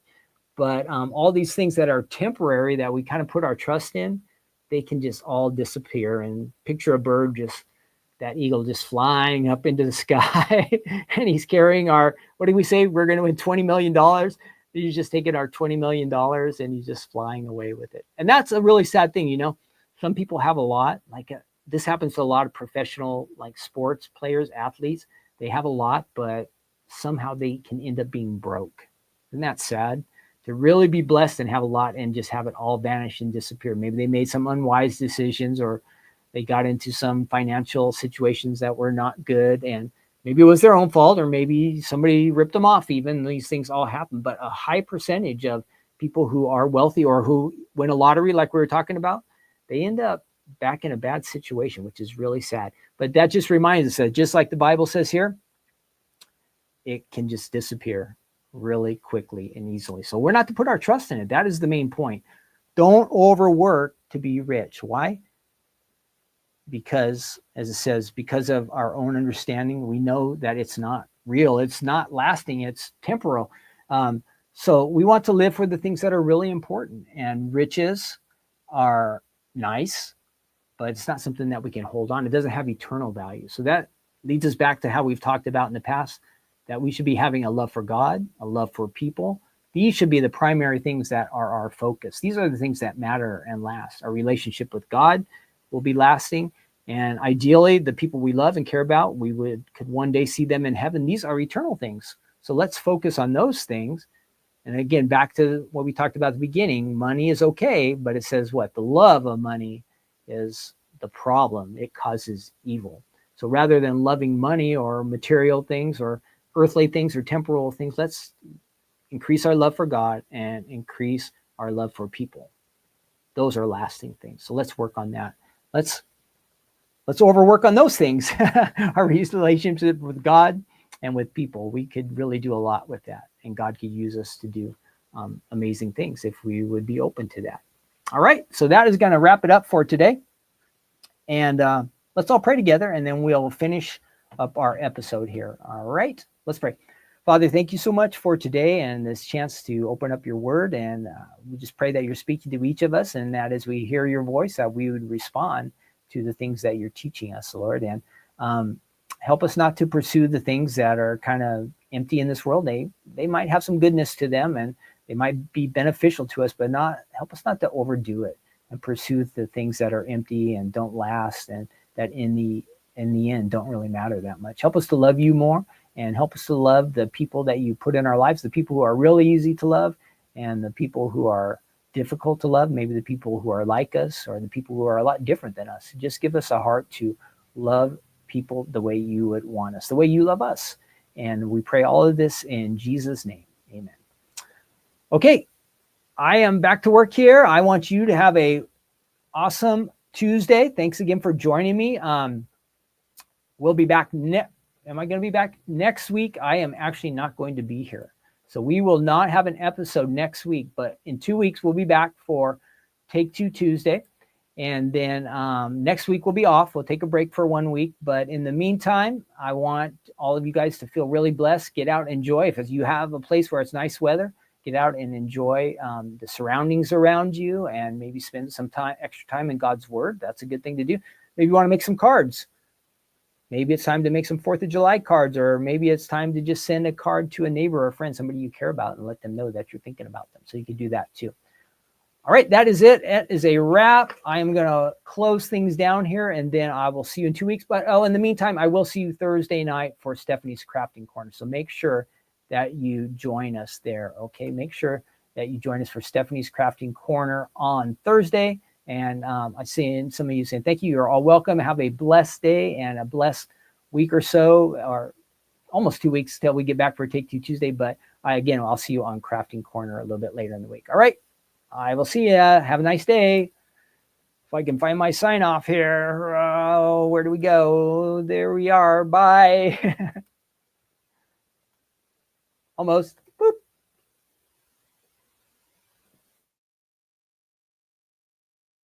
But all these things that are temporary that we kind of put our trust in, they can just all disappear. And picture a bird, that eagle just flying up into the sky, and he's carrying what do we say? We're going to win $20 million. He's just taking our $20 million and he's just flying away with it. And that's a really sad thing. Some people have a lot, this happens to a lot of professional, sports players, athletes. They have a lot, but somehow they can end up being broke. Isn't that sad? To really be blessed and have a lot and just have it all vanish and disappear. Maybe they made some unwise decisions, or they got into some financial situations that were not good, and maybe it was their own fault, or maybe somebody ripped them off. Even these things all happen, but a high percentage of people who are wealthy or who win a lottery, like we were talking about, they end up back in a bad situation, which is really sad. But that just reminds us that just like the Bible says here, it can just disappear really quickly and easily. So we're not to put our trust in it. That is the main point. Don't overwork to be rich. Why? Because, as it says, because of our own understanding, we know that it's not real. It's not lasting. It's temporal. So we want to live for the things that are really important. And riches are nice, but it's not something that we can hold on. It doesn't have eternal value. So that leads us back to how we've talked about in the past, that we should be having a love for God, a love for people. These should be the primary things that are our focus. These are the things that matter and last. Our relationship with God will be lasting. And ideally, the people we love and care about, could one day see them in heaven. These are eternal things. So let's focus on those things. And again, back to what we talked about at the beginning, money is okay, but it says what? The love of money is the problem. It causes evil. So rather than loving money or material things or earthly things or temporal things, let's increase our love for God and increase our love for people. Those are lasting things. So let's work on that. Let's overwork on those things. Our relationship with God and with people. We could really do a lot with that. And God could use us to do amazing things if we would be open to that. All right. So that is going to wrap it up for today. And let's all pray together, and then we'll finish up our episode here. All right. Let's pray. Father, thank you so much for today and this chance to open up your word. And we just pray that you're speaking to each of us, and that as we hear your voice, that we would respond to the things that you're teaching us, Lord. And help us not to pursue the things that are kind of empty in this world. They might have some goodness to them, and they might be beneficial to us, but help us not to overdo it and pursue the things that are empty and don't last, and that in the end don't really matter that much. Help us to love you more, and help us to love the people that you put in our lives, the people who are really easy to love, and the people who are difficult to love, maybe the people who are like us, or the people who are a lot different than us. Just give us a heart to love people the way you would want us, the way you love us. And we pray all of this in Jesus' name. Amen. Okay, I am back to work here. I want you to have a awesome Tuesday. Thanks again for joining me. We'll be back. Am I going to be back next week? I am actually not going to be here. So we will not have an episode next week, but in 2 weeks, we'll be back for Take Two Tuesday. And then next week we'll be off. We'll take a break for 1 week. But in the meantime, I want all of you guys to feel really blessed. Get out and enjoy. If you have a place where it's nice weather, get out and enjoy the surroundings around you, and maybe spend some extra time in God's Word. That's a good thing to do. Maybe you want to make some cards. Maybe it's time to make some 4th of July cards, or maybe it's time to just send a card to a neighbor or a friend, somebody you care about, and let them know that you're thinking about them. So you can do that too. All right, that is it. That is a wrap. I am going to close things down here, and then I will see you in 2 weeks. But in the meantime, I will see you Thursday night for Stephanie's Crafting Corner. So make sure that you join us there, okay? Make sure that you join us for Stephanie's Crafting Corner on Thursday. And I see some of you saying thank you. You're all welcome. Have a blessed day and a blessed week or so, or almost 2 weeks till we get back for Take Two Tuesday. But again, I'll see you on Crafting Corner a little bit later in the week. All right. I will see you. Have a nice day. If I can find my sign off here. Where do we go? There we are. Bye. Almost.